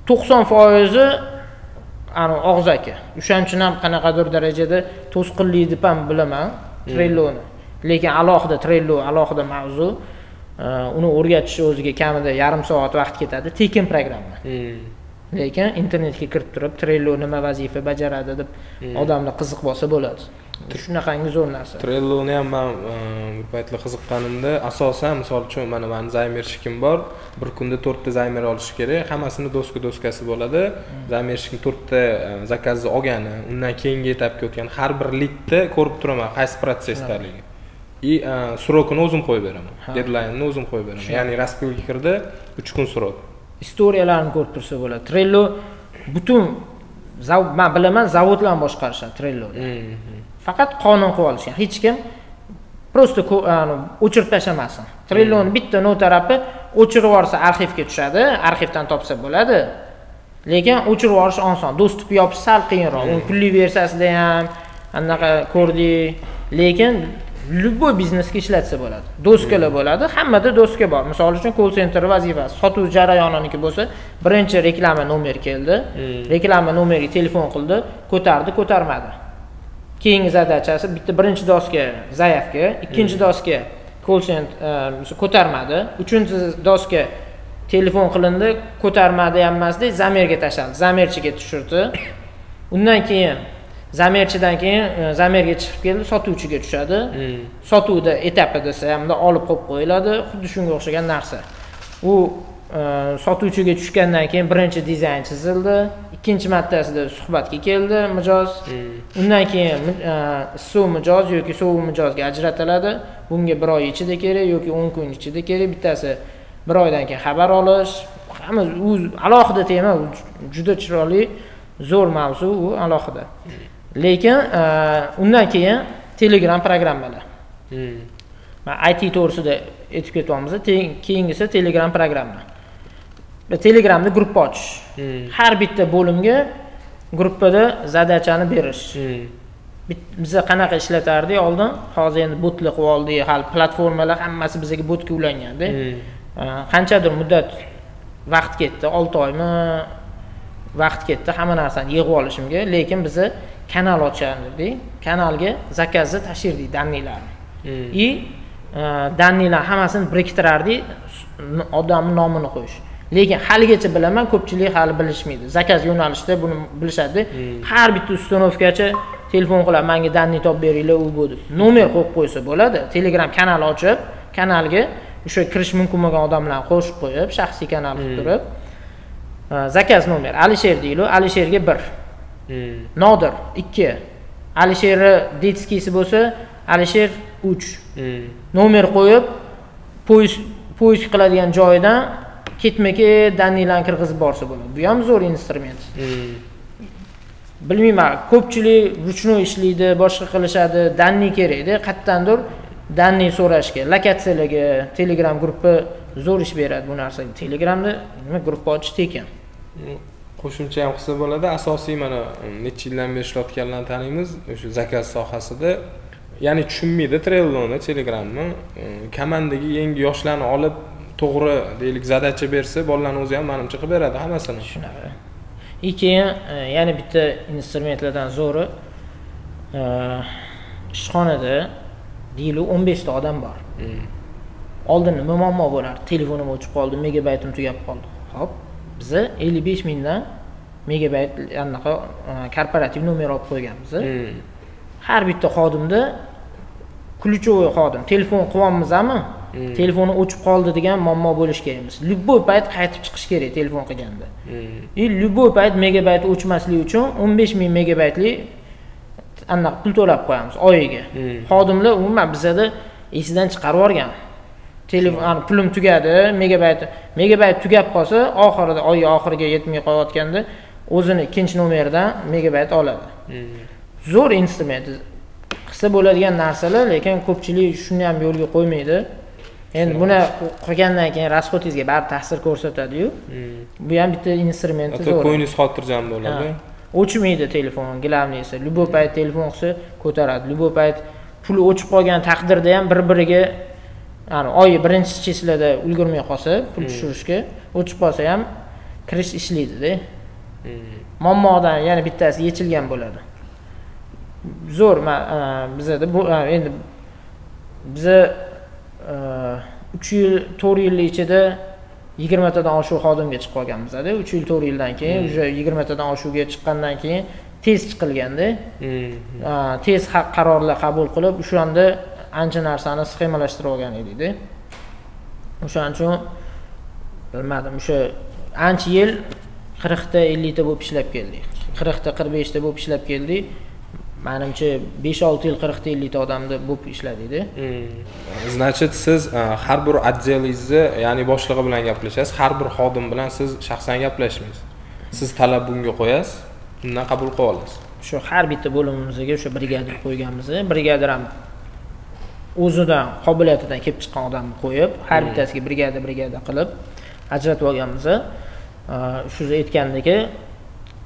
90% ana og'zaki. O'shaning uchun ham qanaqadir darajada to'sqinlik deb ham bilaman Trelloni. lekin alohida Trello alohida mavzu, uni o'rgatish o'ziga kamida yarim soat vaqt ketadi, tekin programma. Lekin internetga kirib turib Trello nima vazifa bajaradi deb odamlar qiziq bo'lsa bo'ladi. Shunaqangi zo'r narsa. Trelloni ham men bir paytlar qiziqqanimda, asosan misol uchun mana meni zamershkim bor, bir kunda 4 ta zamer olish kerak, hammasini doskasi bo'ladi. Zamershkim 4 ta zakazni olgani, undan keyingi etapga o'tgan har bir lidni ko'rib turaman, qaysi protsessdaligi. Srokini o'zim qo'yib beraman. Deadline'ni o'zim qo'yib beraman. Ya'ni raspilga kirdi, 3 kun srok. Istoriyalarni ko'rib tursa bo'ladi. Trello butun men bilaman, zavodlarni boshqarishadi Trelloda. Faqat qonun qilib olishgan. Hech kim prosta o'chirib tashlamasin. Trelloni bitta notarapi o'chirib yuborsa arxivga tushadi, arxivdan topsa bo'ladi. Lekin o'chirib yuborish oson. Dostupni yopish sal qiyinroq. Uni pulli versiyasida ham anaqa ko'rdik, lekin любой biznesga ishlatsa bo'ladi. Doskalar bo'ladi, hammada doska bor. Misol uchun call center vazifasi, sotuv jarayoniki bo'lsa, birinchi reklama nomer keldi. Reklama nomeriga telefon qildi, ko'tarmadi. Keyingi zadachasi bitta birinchi doska zaявка, ikkinchi doska call center ko'tarmadi, uchinchi doska telefon qilindi, ko'tarmadi ham emasdi, zamerga tashlandi, zamerchiga tushirdi. Undan keyin zamerchidan keyin zamerga chiqib keldi, sotuvchiga tushadi. Sotuvda etapi desa hamda olib qo'yib qo'yiladi, xuddi shunga o'xshagan narsa. U sotuvchiga tushgandan keyin birinchi dizayn chizildi, ikkinchi martasida suhbatga keldi mijoz. Undan keyin issiq mijoz yoki sovuq mijozga ajratiladi. Bunga 1 oy ichida kerak yoki 10 kun ichida kerak. Bittasi 1 oydan keyin xabar olish. Hamma u alohida tema, juda chiroyli, zo'r mavzu, u alohida. Lekin undan keyin Telegram programmalar. Men IT to'g'risida aytib ketyapmiz. Keyingisi Telegram programma. Telegramda gruppa ochish. Har bitta bo'limga gruppada zadachani berish. Biz qanaqa ishlatardik oldin? Hozir endi botli qilib oldik, hal platformalar hammasi bizga botga ulanganda. Qanchadir muddat vaqt ketdi, 6 oymi vaqt ketdi hamma narsani yig'ib olishimga, lekin biz kanal ochardik. Kanalga zakazni tashirdik, dannilarni. Dannilar hammasini biriktirardik, odamning nomini qo'yish. Lekin haligacha bilaman, ko'pchilik hali bilishmaydi. Zakaz yo'nalishida buni bilishadi. Har bitta ustanovkachi telefon qilib, menga danni topib beringlar, u bu deb. Nomer qo'yib qo'ysa bo'ladi. Telegram kanal ochib, kanalga o'sha kirish mumkin bo'lgan odamlarni qo'shib qo'yib, shaxsiy kanal qilib turib, zakaz nomer Alisher deylik, Alisherga 1. Nodir 2. Alisher detskisi bo'lsa, Alisher 3. Nomer qo'yib, poisk qiladigan joyidan ketma-ket dannilarni kirgizib borsa bo'ladi. Bu ham zo'r instrument. Bilmayman, ko'pchilik ruchnoy ishlaydi, boshqa qilishadi, danni kerakda, qayerdandir danni so'rashga, lokatsiyalarga Telegram gruppa zo'r ish beradi bu narsaga. Telegramda nima gruppa ochish tekin. Qo'shimcha ham qilsa bo'ladi. Asosiy mana necha yildan beri ishlayotganlarni taniymiz, o'sha zakaz sohasida. Ya'ni tushunmaydi Trelloni, Telegramni. Komandagi yangi yoshlarni olib to'g'ri deylik zadacha bersa, bolalarning o'zi ham menimcha qilib beradi hammasini. Shunaqa. Keyin yana bitta instrumentlardan zo'ri ishxonada deylik 15 ta odam bor. Oldin nima muammo bo'lardi? Telefonim o'chib qoldi, megabaytim tugab qoldi. Xo'p, biz 55 mingdan megabayt anaqa korporativ nomer olib qo'yganmiz. Har bitta xodimda ключевой xodim telefon qilyapmizmi? Telefoni o'chib qoldi degan muammo bo'lish kerak emas. Любой payt qaytib chiqish kerak telefon qilganda. Любой payt megabayt o'chmasligi uchun 15 ming megabaytlik anaqa pul to'lab qo'yamiz oyiga. Xodimlar umuman bizda esidan chiqarib yuborgan. Telefon pulim tugadi, megabayt tugab qolsa, oxirida oy oxiriga yetmay qolayotganda o'zini ikkinchi nomerdan megabayt oladi. Zo'r instrument. Qilsa bo'ladigan narsalar, lekin ko'pchilik shuni ham yo'lga qo'ymaydi. Endi buni qilgandan keyin rasxotingizga baribir ta'sir ko'rsatadi-yu. Bu ham bitta instrument zo'r. Qo'yingiz xotirjam bo'ladi. O'chmaydi telefon, gilamlisi. Любой payt telefon qilsa ko'taradi. Любой payt puli o'chib qolgan taqdirda ham bir-biriga oyi birinchi chislada ulgurmay qolsa, pul tushirishga o'chib qolsa ham kirish ishlaydi-da. Muammodan yana bittasi yechilgan bo'ladi. Zo'r, bizda bu endi biza 3 yil 4 yil ichida 20 tadan oshiq xodimga chiqib qolganmiz-da. 3 yil 4 yildan keyin o'sha 20 tadan oshuvga chiqqandan keyin test chiqilganda, test qarorlar qabul qilib, o'shanda ancha narsani sxemalashtirib olgan edik-da. O'shaning uchun bilmadim, o'sha ancha yil 40 ta 50 ta bo'lib ishlab keldik. 40 ta 45 ta bo'lib ishlab keldik. Menimcha 5-6 yil 40 ta 50 ta odamda bo'lib ishladik-da. Значит, siz har bir отделingizni, ya'ni boshlig'i bilan gaplashasiz, har bir xodim bilan siz shaxsan gaplashmaysiz. Siz talab bunga qo'yasiz, undan qabul qilib olasiz. Shu har bitta bo'limimizga o'sha brigadir qo'yganmiz. Brigadir ham o'zidan qobiliyatidan kelib chiqqan odamni qo'yib, har bittasiga brigada qilib ajratib olganmiz. Shu aytgandek,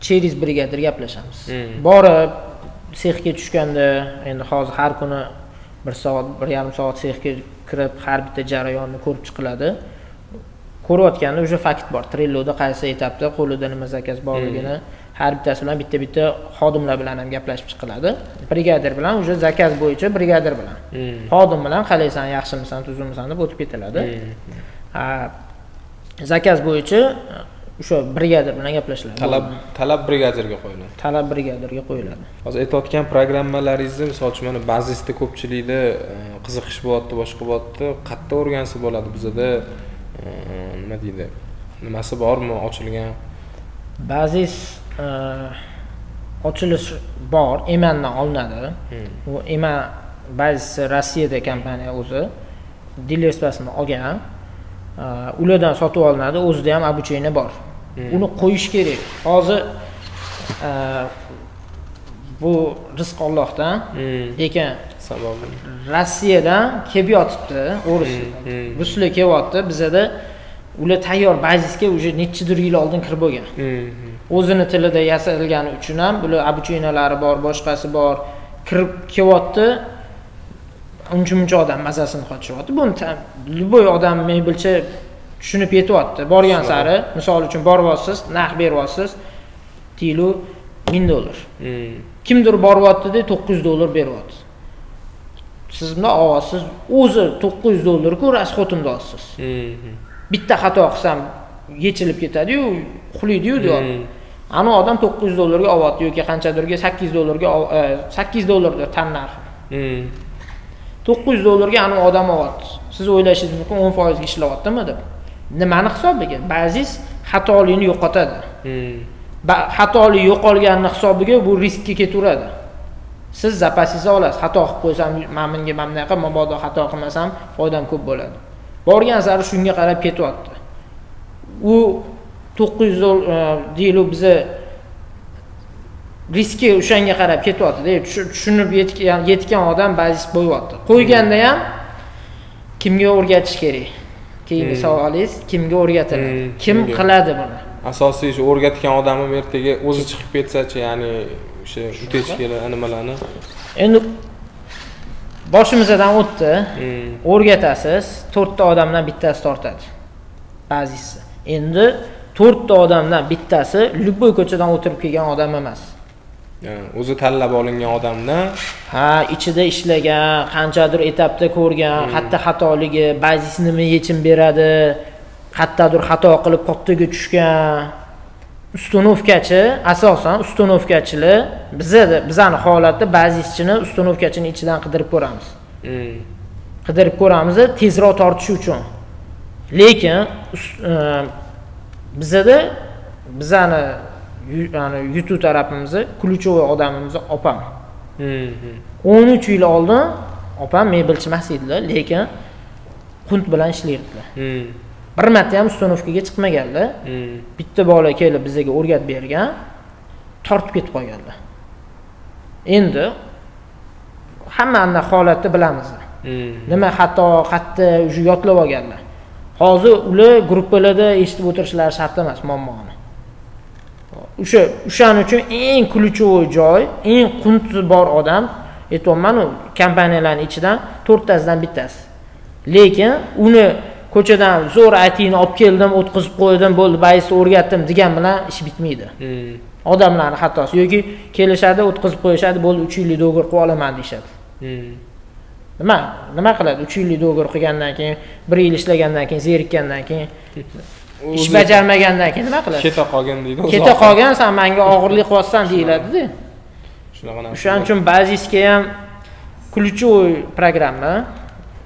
через brigadir gaplashamiz. Borib sexga tushganda, endi hozir har kuni 1 soat, 1,5 soat sexga kirib, har bitta jarayonni ko'rib chiqiladi. Ko'rayotganda o'sha fakt bor. Trelloda qaysi etapda qo'lida nima zakaz borligini har bittasi bilan bitta xodimlar bilan ham gaplashib chiqiladi. Brigadir bilan o'sha zakaz bo'yicha brigadir bilan. Xodim bilan qalaysan, yaxshimisan, tuzimisan deb o'tib ketiladi. Zakaz bo'yicha o'sha brigadir bilan gaplashiladi. Talab brigadirga qo'yiladi. Talab brigadirga qo'yiladi. Hozir aytayotgan programmalaringizni, misol uchun mana Bazisda ko'pchilikda qiziqish bo'lyapti, boshqa bo'lyapti. Qayerda o'rgansa bo'ladi bizada? Nima deydi? Nimasi bormi ochilgan? Bazis ochilish bor, Emandan olinadi. U Eman Bazis Rossiyada kompaniya o'zi dilerствосini olgan. Ulardan sotib olinadi, o'zida ham обучение bor. Uni qo'yish kerak. Hozir bu rizq Allohdan, lekin sababi Rossiyadan kelib yotibdi, ruslar kelyapti, bizada ular tayyor bazisga уже nechidir yil oldin kirib bo'lgan. O'zini tilida yasalgani uchun ham bular обучениялari bor, boshqasi bor, kirib kelyapti. Uncha odam mazasini qochiryapti. Buni любой odam mebelcha tushunib yetyapti. Borgan sari, misol uchun boryapsiz, narx beryapsiz, tilo $1000. Kimdir boryapti-da $900 beryapti. Siz bundan olasiz, o'zi $900-ku rasxotimda olasiz. Bitta xato qilsam yechilib ketadi-yu, uxlaydi-yu deyapti. Ana odam $900 ga olyapti yoki qanchadirga $8 ga $8 tan narxi. $900 ga ana odam olyapti. Siz o'ylashingiz mumkin 10% ga ishlayaptimi deb. Nimani hisobiga? Bazis xatolikni yo'qotadi. Xatolik yo'qolganini hisobiga bu riskka ketaveradi. Siz zapasingizni olasiz. Xato qilib qo'ysam, men bunga mamnaqa, mabodo xato qilmasam foydam ko'p bo'ladi. Borgan sari shunga qarab ketyapti. U $900 deylik biza riski o'shanga qarab ketyapti-da. Tushunib yetgan odam bazis bo'yapti. Qo'yganda ham kimga o'rgatish kerak? Keyingi savolingiz, kimga o'rgatiladi? Kim qiladi buni? Asosiy shu o'rgatgan odamim ertaga o'zi chiqib ketsa-chi, ya'ni o'sha utechkalar nimalarni. Endi boshimizdan o'tdi. O'rgatasiz, 4 ta odamdan bittasi tortadi. Bazisi. Endi 4 ta odamdan bittasi любой ko'chadan o'tirib kelgan odam emas. O'zi tanlab olingan odamdan, ichida ishlagan, qanchadir etapda ko'rgan, qayerda xatoligi, bazis nima yechim beradi, qayerdadir xato qilib kattaga tushgan. Ustunovkachi, asosan ustunovkachilar bizani holatda bazischini ustunovkachini ichidan qidirib ko'ramiz. Qidirib ko'ramiz tezroq tortish uchun. Lekin bizani yutuq tarafimizni ключевой odamimizni opam. 13 yil oldin opam mebelchi emas edilar, lekin qunt bilan ishlardilar. Bir marta ham ustunovkaga chiqmaganlar. Bitta bola kelib bizga o'rgatib bergan, tortib ketib qolganlar. Endi hammani holatni bilamiz. Nima xato, qayerda o'sha yotlab olganlar. Hozir ular gruppalarda eshitib o'tirishlari shart emas muammoni. O'shaning uchun eng ключевой joy, eng qunti bor odam aytayapman, kompaniyalarning ichidan 4 tasidan bittasi. Lekin uni ko'chadan zo'r aytini olib keldim, o'tkazib qo'ydim, bo'ldi, bayisni o'rgatdim degan bilan ish bitmaydi. Odamlarning xatosi yoki kelishadi, o'tkazib qo'yishadi, bo'ldi, 3 yillik do'g'ir qilib olaman deyshadi. nima qiladi? 3 yillik do'g'ri qilgandan keyin, 1 yil ishlagandan keyin, zerikkandan keyin, ish bajarmagandan keyin nima qiladi? Keta qolgan deydi. Keta qolgan, sen menga og'irlik qilyapsan deyiladi-da. Shunaqa narsa. O'shaning uchun Bazisga ham ключевой programma,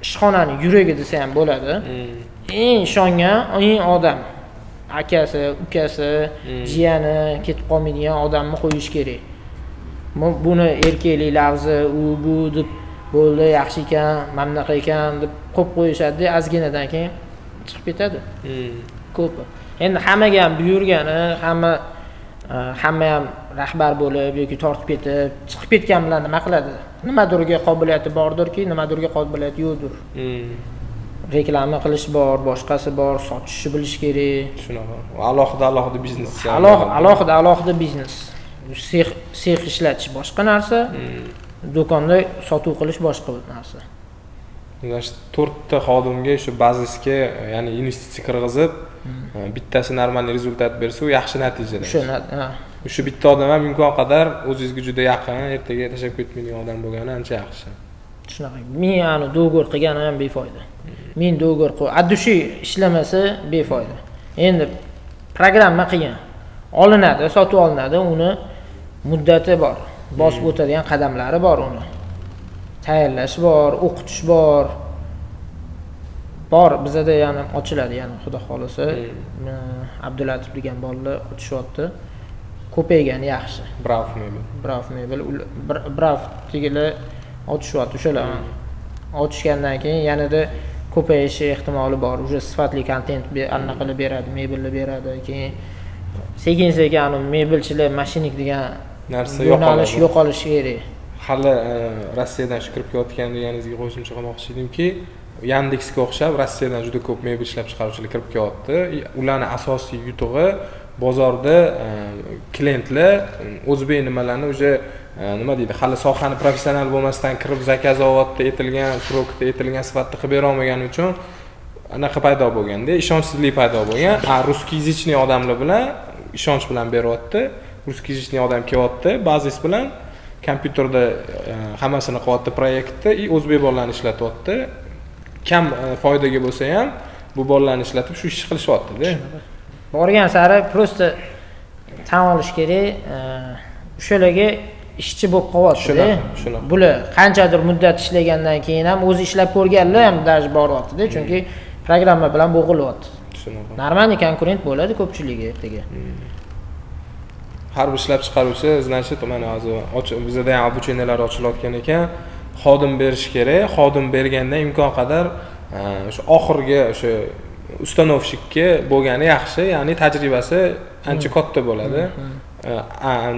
ishxonaning yuragi desa ham bo'ladi. Eng ishongan, eng odam, akasi, ukasi, jiyani ketib qolmaydigan odamni qo'yish kerak. Buni erkaklik lafzi, u bu deb bo'ldi, yaxshi ekan, mamnaqa ekan deb qo'yib qo'yishadi, ozginadan keyin chiqib ketadi. Ko'pi. Endi hammaga ham buyurgani, hamma ham rahbar bo'lib yoki tortib ketib, chiqib ketgan bilan nima qiladi? Nimadirga qobiliyati bordirki, nimadirga qobiliyati yo'qdir. Reklama qilish bor, boshqasi bor, sotishni bilish kerak. Shunaqa. Alohida biznes. Alohida biznes. Sex ishlatish boshqa narsa, do'konda sotuv qilish boshqa narsa. Значит, 4 ta xodimga shu Bazisga, ya'ni investitsiya kirgizib, bittasi normal rezultat bersa, u yaxshi natijada. Shu bitta odam ham imkon qadar o'zingizga juda yaqin, ertaga tashlab ketmaydigan odam bo'lgani ancha yaxshi. Shunaqa. Men ani do'g'ir qilganim ham befoyda. Men do'g'ir addushi ishlamasa befoyda. Endi programma qiyin. Olinadi, sotib olinadi, uni muddati bor. Bosib o'tadigan qadamlari bor uni. Tayyorlash bor, o'qitish bor. Bizada yana ochiladi, yana xudo xolisa. Abdulatif degan bolalar ochishyapti. Ko'paygani yaxshi. Bravo mebel. Bravo degilar ochishyapti o'shalar. Ochishgandan keyin yanada ko'payishi ehtimoli bor. Uje sifatli kontent qilib beradi, mebelni beradi. Keyin sekin-sekin anu mebelchilar, mashinik degan narsa yo'qolishi kerak. Hali Rossiyadan kirib kelayotgan deganingizga qo'shimcha qilmoqchi edimki, Yandexga o'xshab Rossiyadan juda ko'p mebel ishlab chiqaruvchilar kirib kelyapti. Ularning asosiy yutug'i bozorda klientlar o'zbek nimalarni uje nima deydi, hali sohani professional bo'lmasdan kirib zakazovotda etilgan, srokda etilgan sifatda qilib bera olmagani uchun anaqa paydo bo'lganda, ishonchsizlik paydo bo'lgan. Ruskiy odamlar bilan ishonch bilan beryapti. Ruskiy odam kelyapti, Bazis bilan kompyuterda hammasini qilyapti proyektni, o'zbek bolalarni ishlatyapti. Kam foydaga bo'lsa ham bu bolalarni ishlatib shu ishni qilishyapti-da. Borgan sari prosta tan olish kerak, o'shalarga ishchi bo'lib qolyapti-da. Bular qanchadir muddat ishlagandan keyin ham o'zi ishlab ko'rganlar ham даже boryapti-da, chunki programma bilan bo'g'ilyapti. Normalniy konkurent bo'ladi ko'pchiligi ertaga. Har bir ishlab chiqaruvchi, значит, mana hozir bizda ham obucheniyalar ochilayotgan ekan, xodim berish kerak. Xodim berganda imkon qadar o'sha oxirgi o'sha ustanovshikka bo'lgani yaxshi, ya'ni tajribasi ancha katta bo'ladi.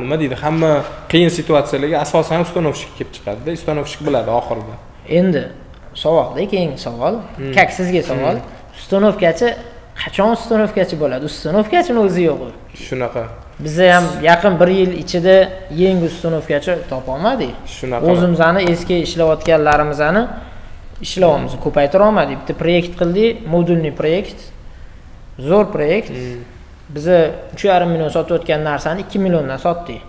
Nima deydi, hamma qiyin situatsiyalarga asosan ustanovshik kelib chiqadi-da, ustanovshik biladi oxirida. Endi savolda keyingi savol, kak sizga savol. Ustanovkachi qachon ustanovkachi bo'ladi? Ustanovkachini o'zi yo'q. Shunaqa. Bizda ham yaqin 1 yil ichida yangi ustanovkachi topa olmadik. Shunaqa. O'zimizni eski ishlayotganlarimizni ishlayapmiz, ko'paytira olmadik. Bitta proyekt qildik, modulniy proyekt. Zo'r proyekt. Biz 3,5 million sotayotgan narsani 2 milliondan sotdik.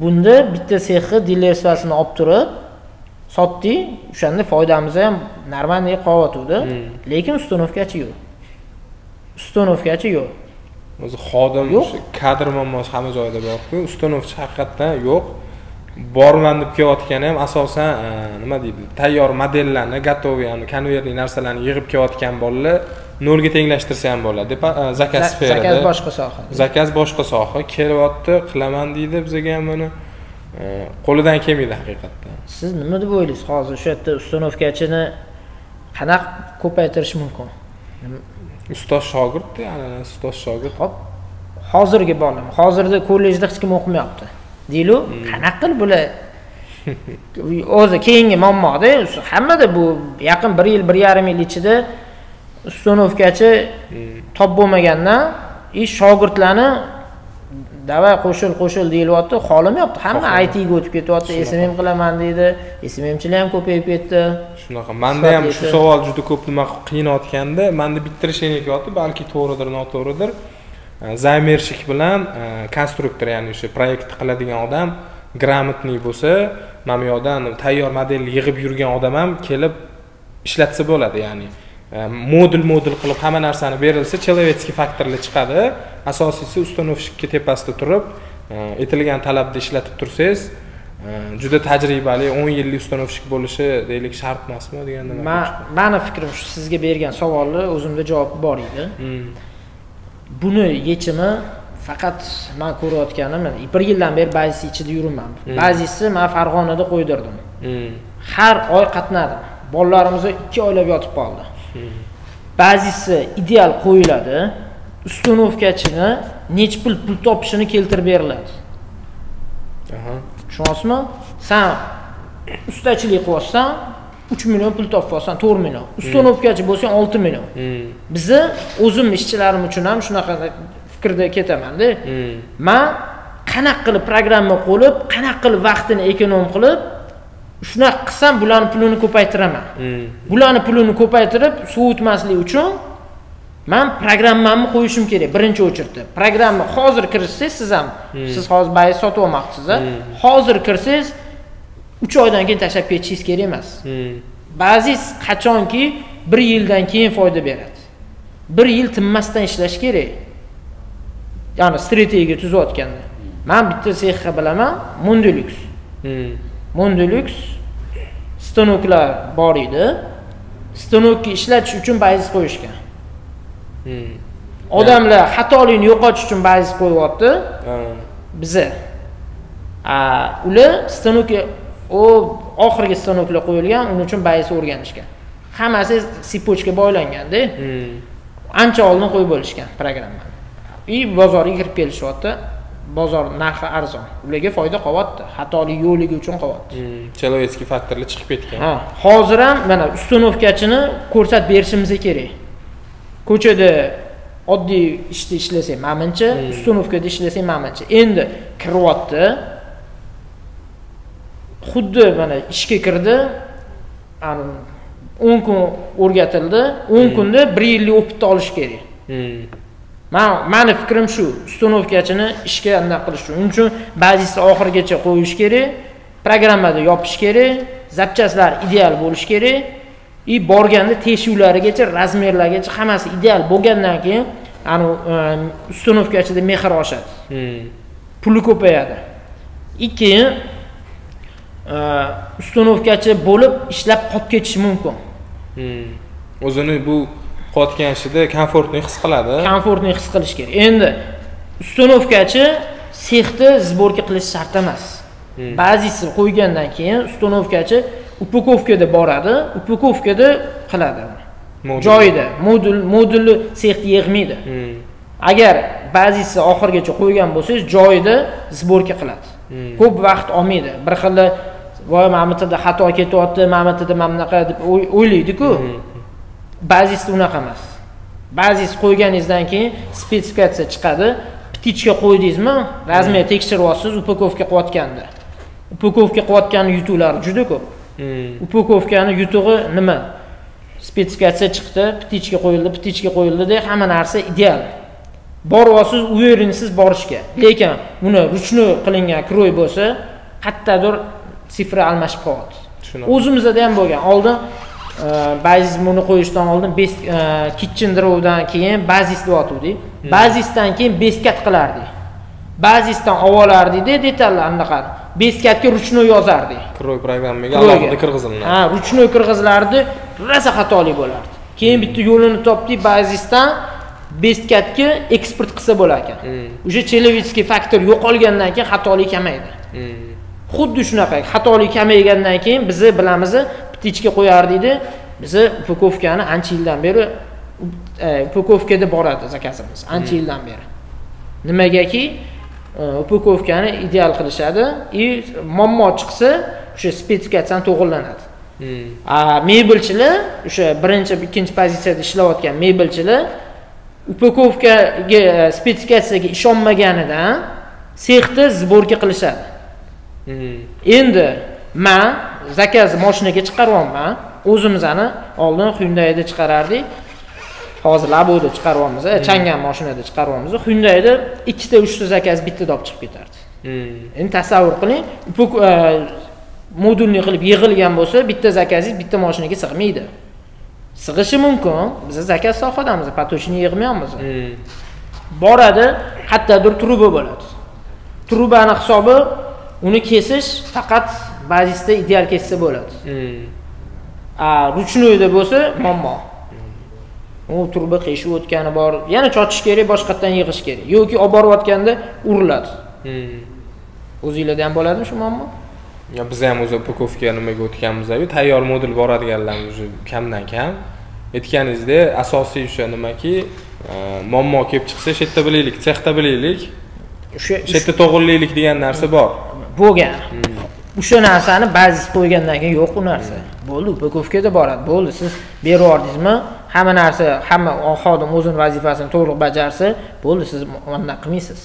Bunda bitta sexi dilerstvasini olib turib sotdik. O'shanda foydamiz ham normalniy qolyapti, lekin ustanovkachi yo'q. Ustanovkachi yo'q. O'zi xodim, kadr muammosi hamma joyda bor-ku, ustanovchi haqiqatan yo'q. Borman deb kelayotgani ham asosan nima deydi, tayyor modellarni, gatovi, ya'ni konvertli narsalarni yig'ib kelayotgan bolalar nolga tenglashtirsa ham bo'ladi. Zakaz sferada. Zakaz boshqa soha. Zakaz boshqa soha. Kelyapti, qilaman deydi bizga ham buni. Qo'lidan kelmaydi haqiqatdan. Siz nima deb o'ylaysiz? Hozir o'sha yerda ustanovkachini qanaqa ko'paytirish mumkin? Ustoz shogird-da, ananas ustoz shogird. Xo'p, hozirgi bolalar, hozirda kollejda hech kim o'qimayapti. Deylu, qanaqa qilib bular o'zi keyingi muammoda, hammada bu yaqin 1 yil, 1,5 yil ichida ustanovkachi top bo'lmagandan, shogirdlarni davay qo'shil deyilyapti, xohlamayapti. Hamma IT ga o'tib ketyapti, SMM qilaman deydi. SMMchilar ham ko'payib ketdi. Shunaqa. Menda ham shu savol juda ko'p nima qiynayotganda, menda bitirish ketyapti, balki to'g'ridir, noto'g'ridir. Zaymershik bilan konstruktor, ya'ni o'sha proyekt qiladigan odam gрамотный bo'lsa, mana bu yoqdan tayyor modelni yig'ib yurgan odam ham kelib ishlatsa bo'ladi, ya'ni modul qilib hamma narsani berilsa, человеческий faktorli chiqadi. Asosiysi ustanovщикka tepasida turib, aytilgan talabda ishlatib tursangiz, juda tajribali 10 yillik ustanovщик bo'lishi deylik shart emasmi deganda. Meni fikrim shu, sizga bergan savolni o'zimda javob bor edi. Buni yechimi faqat men ko'rayotganim, 1 yildan beri bazis ichida yuribman. Bazisni men Farg'onada qo'ydirdim. Har oy qatnadim. Bolalarimiz 2 oylab yotib qoldi. Bazisi ideal qo'yiladi. Ustanovkachini nech pul topishini keltirib beriladi. Tushunasizmi? Sen ustachilik qilyapsan, 3 million pul topib olsan, 4 million. Ustanovkachi bo'lsang 6 million. Bizni o'zim ishchilarim uchun ham shunaqa fikrda ketaman-da. Men qanaqa qilib programma qo'yib, qanaqa qilib vaqtini ekonom qilib, shunaqa qilsam bularni pulini ko'paytiraman. Bularni pulini ko'paytirib, sovutmaslik uchun men programmamni qo'yishim kerak birinchi o'chirda. Programma hozir kirsangiz, siz ham siz hozir bayis sotib olmoqchisiz. Hozir kirsangiz 3 oydan keyin tashlab ketishingiz kerak emas. Baziz qachonki 1 yildan keyin foyda beradi. 1 yil tinmasdan ishlash kerak. Ya'ni strategiya tuzayotganda. Men bitta sexga bilaman, Mondolux. Mondolux stanoklar bor edi. Stanokni ishlatish uchun baziz qo'yishgan. Odamlar xatolikni yo'qotish uchun baziz qo'yyapti. Biza ular stanokga oxirgi stanoklar qo'yilgan, uning uchun baziz o'rganishgan. Hammasi sipochka boylanganda. Ancha oldin qo'yib bo'lishgan programmani. Bozorga kirib kelishyapti. Bozor narxi arzon. Ularga foyda qilyapti. Xatolik yo'qligi uchun qilyapti. Человеческий faktorlar chiqib ketgan. Hozir ham mana ustanovkachini ko'rsatib berishimiz kerak. Ko'chada oddiy ishda ishlasang, menimcha, ustanovkada ishlasang, menimcha. Endi kiryapti. Xuddi mana ishga kirdi. 10 kun o'rgatildi. 10 kunda 1 yillik o'qitib olish kerak. Meni fikrim shu, ustanovkachini ishga anaqa qilish uchun bazisni oxirigacha qo'yish kerak, programmada yopish kerak, zapchastlar ideal bo'lish kerak. Borganda teshuvlarigacha, razmerlargacha hammasi ideal bo'lgandan keyin, ustanovkachida mehr oshadi. Puli ko'payadi. Keyin ustanovkachi bo'lib ishlab qolib ketish mumkin. O'zini bu qotgan ishida komfortni his qiladi. Komfortni his qilish kerak. Endi ustanovkachi sexda sborka qilish shart emas. Ba'zisi qo'ygandan keyin ustanovkachi upakovkada boradi, upakovkada qiladi. Joyida modulni sexda yig'maydi. Agar ba'zisi oxirgacha qo'ygan bo'lsangiz, joyida sborka qiladi. Ko'p vaqt olmaydi. Bir xil voy mamlakatda xato ketyapti, mamlakatda mamnaqa deb o'ylaydi-ku. Ba'zisi unaqa emas. Ba'zisi qo'yganingizdan keyin spetsifikatsiya chiqadi. Ptichka qo'ydingizmi, razmer tekshiryapsiz upakovka qilayotganda. Upakovka qilayotgan yutuqlar juda ko'p. Upakovkani yutug'i nima? Spetsifikatsiya chiqdi, ptichka qo'yildi deb hamma narsa ideal. Boryapsiz, uverensiz borishga. Lekin buni ruchnoy qilingan kroy bo'lsa, qayerdadir sifra almashib qoladi. O'zimizda ham bo'lgan. Oldin baziz buni qo'yishdan oldin kitchen drawdan keyin bazis deyotgandik. Bazisdan keyin beskat qilardik. Bazisdan ovolardik detallarni qar. Beskatga ruchnoy yozardik. Kroy programmaga alohida kirgiziladi. Ruchnoy kirgizilardi, rosa xatolik bo'lardi. Keyin bitta yo'lini topdik, bazisdan beskatga eksport qilsa bo'lar ekan. O'sha человеческий faktor yo'qolgandan keyin xatolik kamaydi. Xuddi shunaqa, xatolik kamaygandan keyin biz bilamiz, ptichka qo'yardik. Biz upakovkani ancha yildan beri upakovkada boradi zakazimiz. Ancha yildan beri. Nimagaki upakovkani ideal qilishadi. Muammo chiqsa, o'sha spetsifikatsiyadan to'g'rilanadi. Mebelchilar, o'sha birinchi, ikkinchi pozitsiyada ishlayotgan mebelchilar upakovkaga spetsifikatsiyaga ishonmaganidan sexda sborka qilishadi. Endi men zakaz mashinaga chiqaryapman. O'zimizni oldin Hyundai'da chiqarardik. Hozir Labo'da chiqaryapmiz, Changan mashinada chiqaryapmiz. Hyundai'da 2 ta 3 ta zakaz bittada olib chiqib ketardi. Endi tasavvur qiling, modulni qilib yig'ilgan bo'lsa, bitta zakazingiz bitta mashinaga sig'maydi. Sig'ishi mumkin. Biz zakaz sohadamiz, patochni yig'mayapmiz. Boradi, qayerdadir truba bo'ladi. Trubani hisobi uni kesish faqat bazisda ideal kessa bo'ladi. Ruchnoyda bo'lsa muammo. U truba qiyshib o'tgani bor, yana chochish kerak, boshqatdan yig'ish kerak. Yoki olib borayotganda uriladi. O'zingizlarda ham bo'ladimi shu muammo? Ya biz ham o'z upakovka nimaga o'tganmiz-ku, tayyor model boradiganlarimiz kamdan kam. Aytganingizdek, asosiy o'sha nimaki, muammo kelib chiqsa, shetda bilaylik, sexda bilaylik. Shetda to'g'rilaylik degan narsa bor. Bo'lgan. O'sha narsani baziz qo'ygandan keyin yo'q u narsa. Bo'ldi, upakovkada boradi. Bo'ldi, siz berib yubordingizmi? Hamma narsa, hamma xodim o'zining vazifasini to'liq bajarsa, bo'ldi, siz undan qilmaysiz.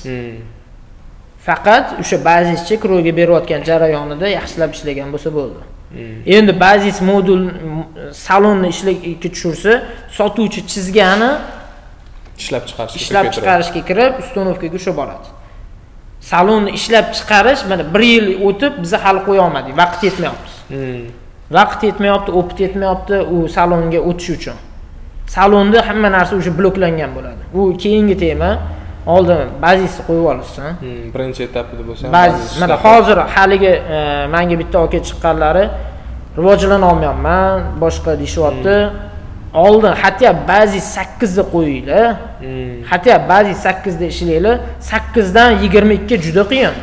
Faqat o'sha bazischi kroyga berayotgan jarayonida yaxshilab ishlagan bo'lsa bo'ldi. Endi bazis modul salonni ishlarga tushirsa, sotuvchi chizgani ishlab chiqarishga kirib, ustanovkaga o'sha boradi. Salonni ishlab chiqarish mana 1 yil o'tib biz hali qo'ya olmadik, vaqt yetmayapti. Vaqt yetmayapti, opit yetmayapti u salonga o'tish uchun. Salonda hamma narsa o'sha bloklangan bo'ladi. Bu keyingi tema. Oldin bazisni qo'yib olishsin. Birinchi etapida bo'lsa, bazis mana hozir haligi menga bitta aka chiqqanlari rivojlana olmayapman, boshqa deyapti. Oldin hatto bazis 8 da qo'yinglar. Hatto bazis 8 da ishlanglar. 8 dan 22 juda qiyin.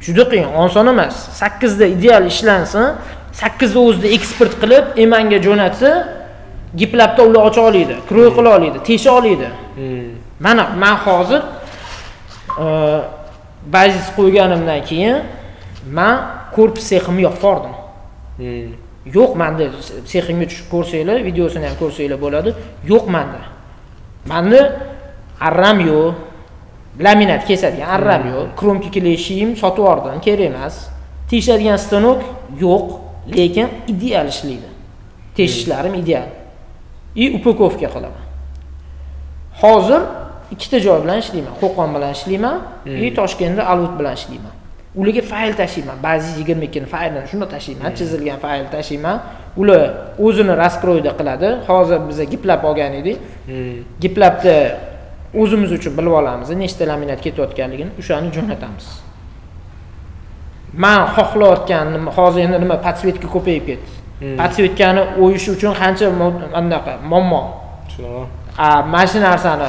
Juda qiyin, oson emas. 8 da ideal ishlansin, 8 da o'zida eksport qilib, emanga jo'natsa, giplabda ular ocha oladi, kroy qila oladi, tesha oladi. Mana men hozir bazis qo'yganimdan keyin men korpus seximni yopib Yo'q menda seximga tushib ko'rsanglar, videosini ham ko'rsanglar bo'ladi. Yo'q menda. Menda arram yo'q. Laminat kesadigan arram yo'q. Kromka kleshim sotib oldim, kerak emas. Teshadigan stanok yo'q, lekin ideal ishlaydi. Teshishlarim ideal. Upakovka qilaman. Hozir ikkita joy bilan ishlayman. Qo'qon bilan ishlayman, Toshkentda Alut bilan ishlayman. Ularga fayl tashiyman. Ba'zi 22 ni faylini shunda tashiyman, chizilgan fayl tashiyman. Ular o'zini raskroyda qiladi. Hozir biz giplab olgan edik. Giplabda o'zimiz uchun bilib olamiz, nechta laminat ketayotganligini, o'shani jo'natamiz. Men xohlayotganim hozir endi nima podsvetka ko'payib ketdi. Podsvetkani o'yish uchun qancha anaqa muammo. Tushunaman. Mana shu narsani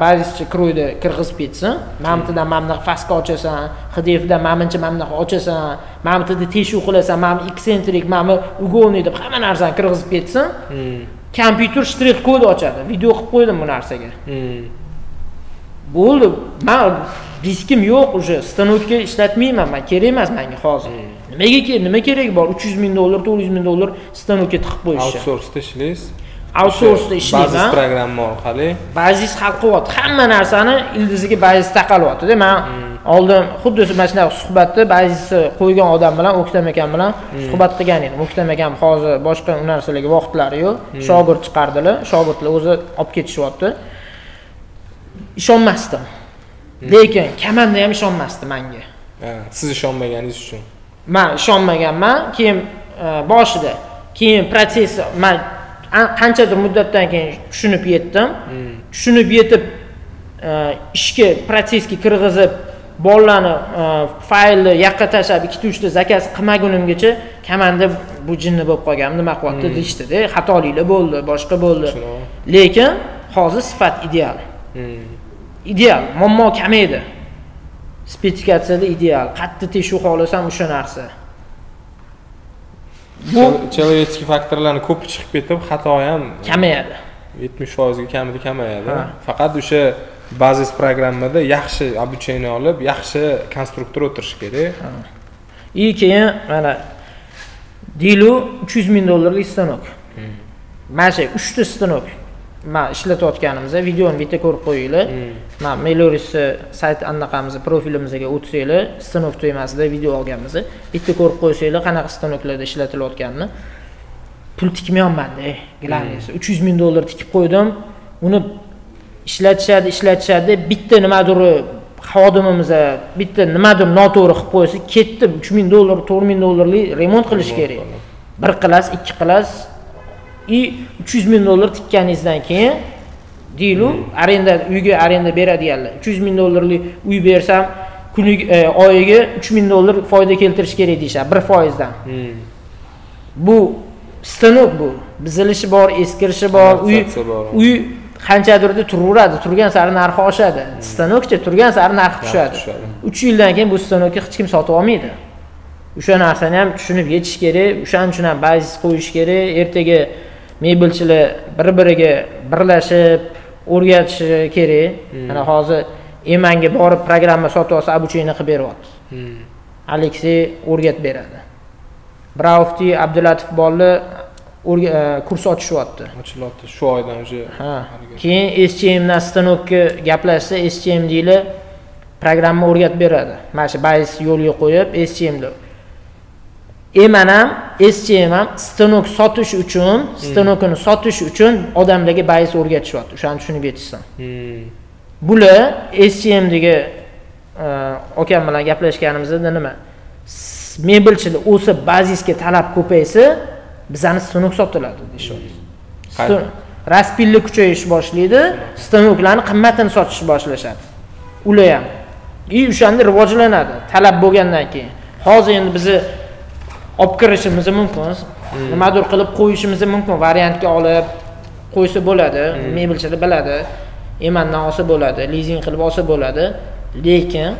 bazischi kroyda kirgizib ketsin. Mamtidan mamnaq faska ochasan, HDFdan mamncha mamnaq ochasan, mamtida teshuv qilasan, mam eksentrik, mam ugovniy deb hamma narsani kirgizib ketsin. Kompyuter shtrix kod ochadi. Video qilib qo'ydim bu narsaga. Bo'ldi. Men diskim yo'q uje, stanokka ishlatmayman, men kerak emas menga hozir. Nima kerak bor? $300,000, $400,000 stanokka tiqib qo'yish. Outsourceda ishlaysiz? Outsourceda ishlayman. Bazis programma orqali. Bazis hal qilyapti. Hamma narsani ildiziga bazis taqalyapti-da. Men oldin xuddi mana shunaqa suhbatda bazisni qo'ygan odam bilan O'ktam akam bilan suhbat qilgan edim. O'ktam akam hozir boshqa narsalarga vaqtlari yo'q. Shogird chiqardilar. Shogirdlar o'zi olib ketishyapti. Ishonmasdim. Lekin komanda ham ishonmasdi menga. Siz ishonmaganingiz uchun. Men ishonmaganman. Keyin boshida, keyin protsess men qanchadir muddatdan keyin tushunib yetdim. Tushunib yetib ishga protsessga kirgizib, bolalarni faylni yoqqa tashlab 2-3 ta zakaz qilmagunimgacha komanda bu jinni bo'lib qolgan, nima qilyapti deyishdi-da. Xatoliklar bo'ldi, boshqa bo'ldi. Lekin hozir sifat ideal. Ideal, muammo kamaydi. Spetsifikatsiyada ideal. Qattiq teshuv xohlasam o'sha narsa. Bu человеческий faktorlarni ko'p chiqib ketib, xato ham kamayadi. 70% ga kamida kamayadi. Faqat o'sha bazis programmada yaxshi обучение olib, yaxshi konstruktor o'tirish kerak. Keyin mana Dilu $300,000 stanok. Mana shu 3 ta stanok. Men ishlatayotganimizda videoni bitta ko'rib qo'yinglar. Men Meloris sayt anaqamizga, profilimizga o'tsanglar, stanok temasida video olganmiz. Bitta ko'rib qo'ysanglar, qanaqa stanoklarda ishlatilayotganini. Pul tikmayapman-da, gilaningiz. $300,000 tikib qo'ydim. Uni ishlatishadi, bitta nimadir xodimimiz bitta nimadir noto'g'ri qilib qo'ysa, ketdi $3000, $4000 remont qilish kerak. Bir qilas, ikki qilas, $300,000 tikkaningizdan keyin deyilu, uyga arenda beradiganlar. $300,000 uy bersam, oyiga $3000 foyda keltirish kerak deyshadi 1% dan. Bu stanok bu. Buzilishi bor, eskirishi bor, uy qanchadirda turaveradi, turgan sari narxi oshadi. Stanokcha turgan sari narxi tushadi. 3 yildan keyin bu stanokni hech kim sotib olmaydi. O'sha narsani ham tushunib yetish kerak, o'shaning uchun ham bazis qo'yish kerak. Ertaga mebelchilar bir-biriga birlashib o'rgatishi kerak. Mana hozir Emanga borib programma sotib olsa, обучение qilib beryapti. Aleksey o'rgatib beradi. Braufti, Abdulatif bollar kurs ochishyapti. Ochilyapti shu oydan o'sha. Keyin SCM dan stanokka gaplashsa, SCM deylar programma o'rgatib beradi. Mana shu bazis yo'lga qo'yib, SCM da. Eman ham, SCM ham stanok sotish uchun, stanokni sotish uchun odamlarga bazis o'rgatishyapti. O'shani tushunib yetishsin. Bular SCMdagi akam bilan gaplashganimizda nima? Mebelchilar o'sa bazisga talab ko'paysa, bizani stanok sotiladi deyshadi. Raspillik kuchayish boshlaydi, stanoklarni qimmatini sotish boshlashadi. Ular ham. O'shanda rivojlanadi, talab bo'lgandan keyin. Hozir endi bizni olib kirishimiz mumkin, nimadir qilib qo'yishimiz mumkin, variantga olib qo'ysa bo'ladi, mebelchilar biladi. Emandan olsa bo'ladi, lizing qilib olsa bo'ladi, lekin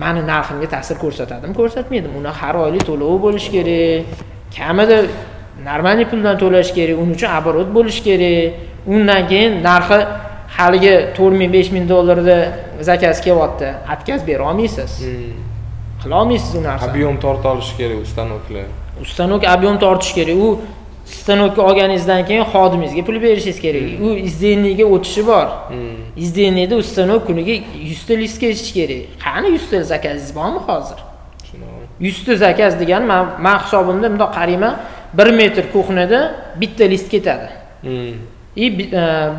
meni narximga ta'sir ko'rsatadimi, ko'rsatmaydimi? Uni har oylik to'lov bo'lish kerak. Kamida normal puldan to'lash kerak, uning uchun оборот bo'lish kerak. Undan keyin narxi haliga $4000-5000 da zakaz kelyapti. Atkaz bera olmaysiz. Qila olmaysiz u narsani. Объем torta olish kerak ustanoklar. Ustanok объем tortish kerak. U stanokni olganingizdan keyin xodimingizga pul berishingiz kerak. U izdeniyga o'tishi bor. Izdeniyda ustanok kuniga 100 ta list kechish kerak. Qani 100 ta zakazingiz bormi hozir? 100 ta zakaz degan men hisobimda bundoq qarayman, 1 metr kuxnada bitta list ketadi.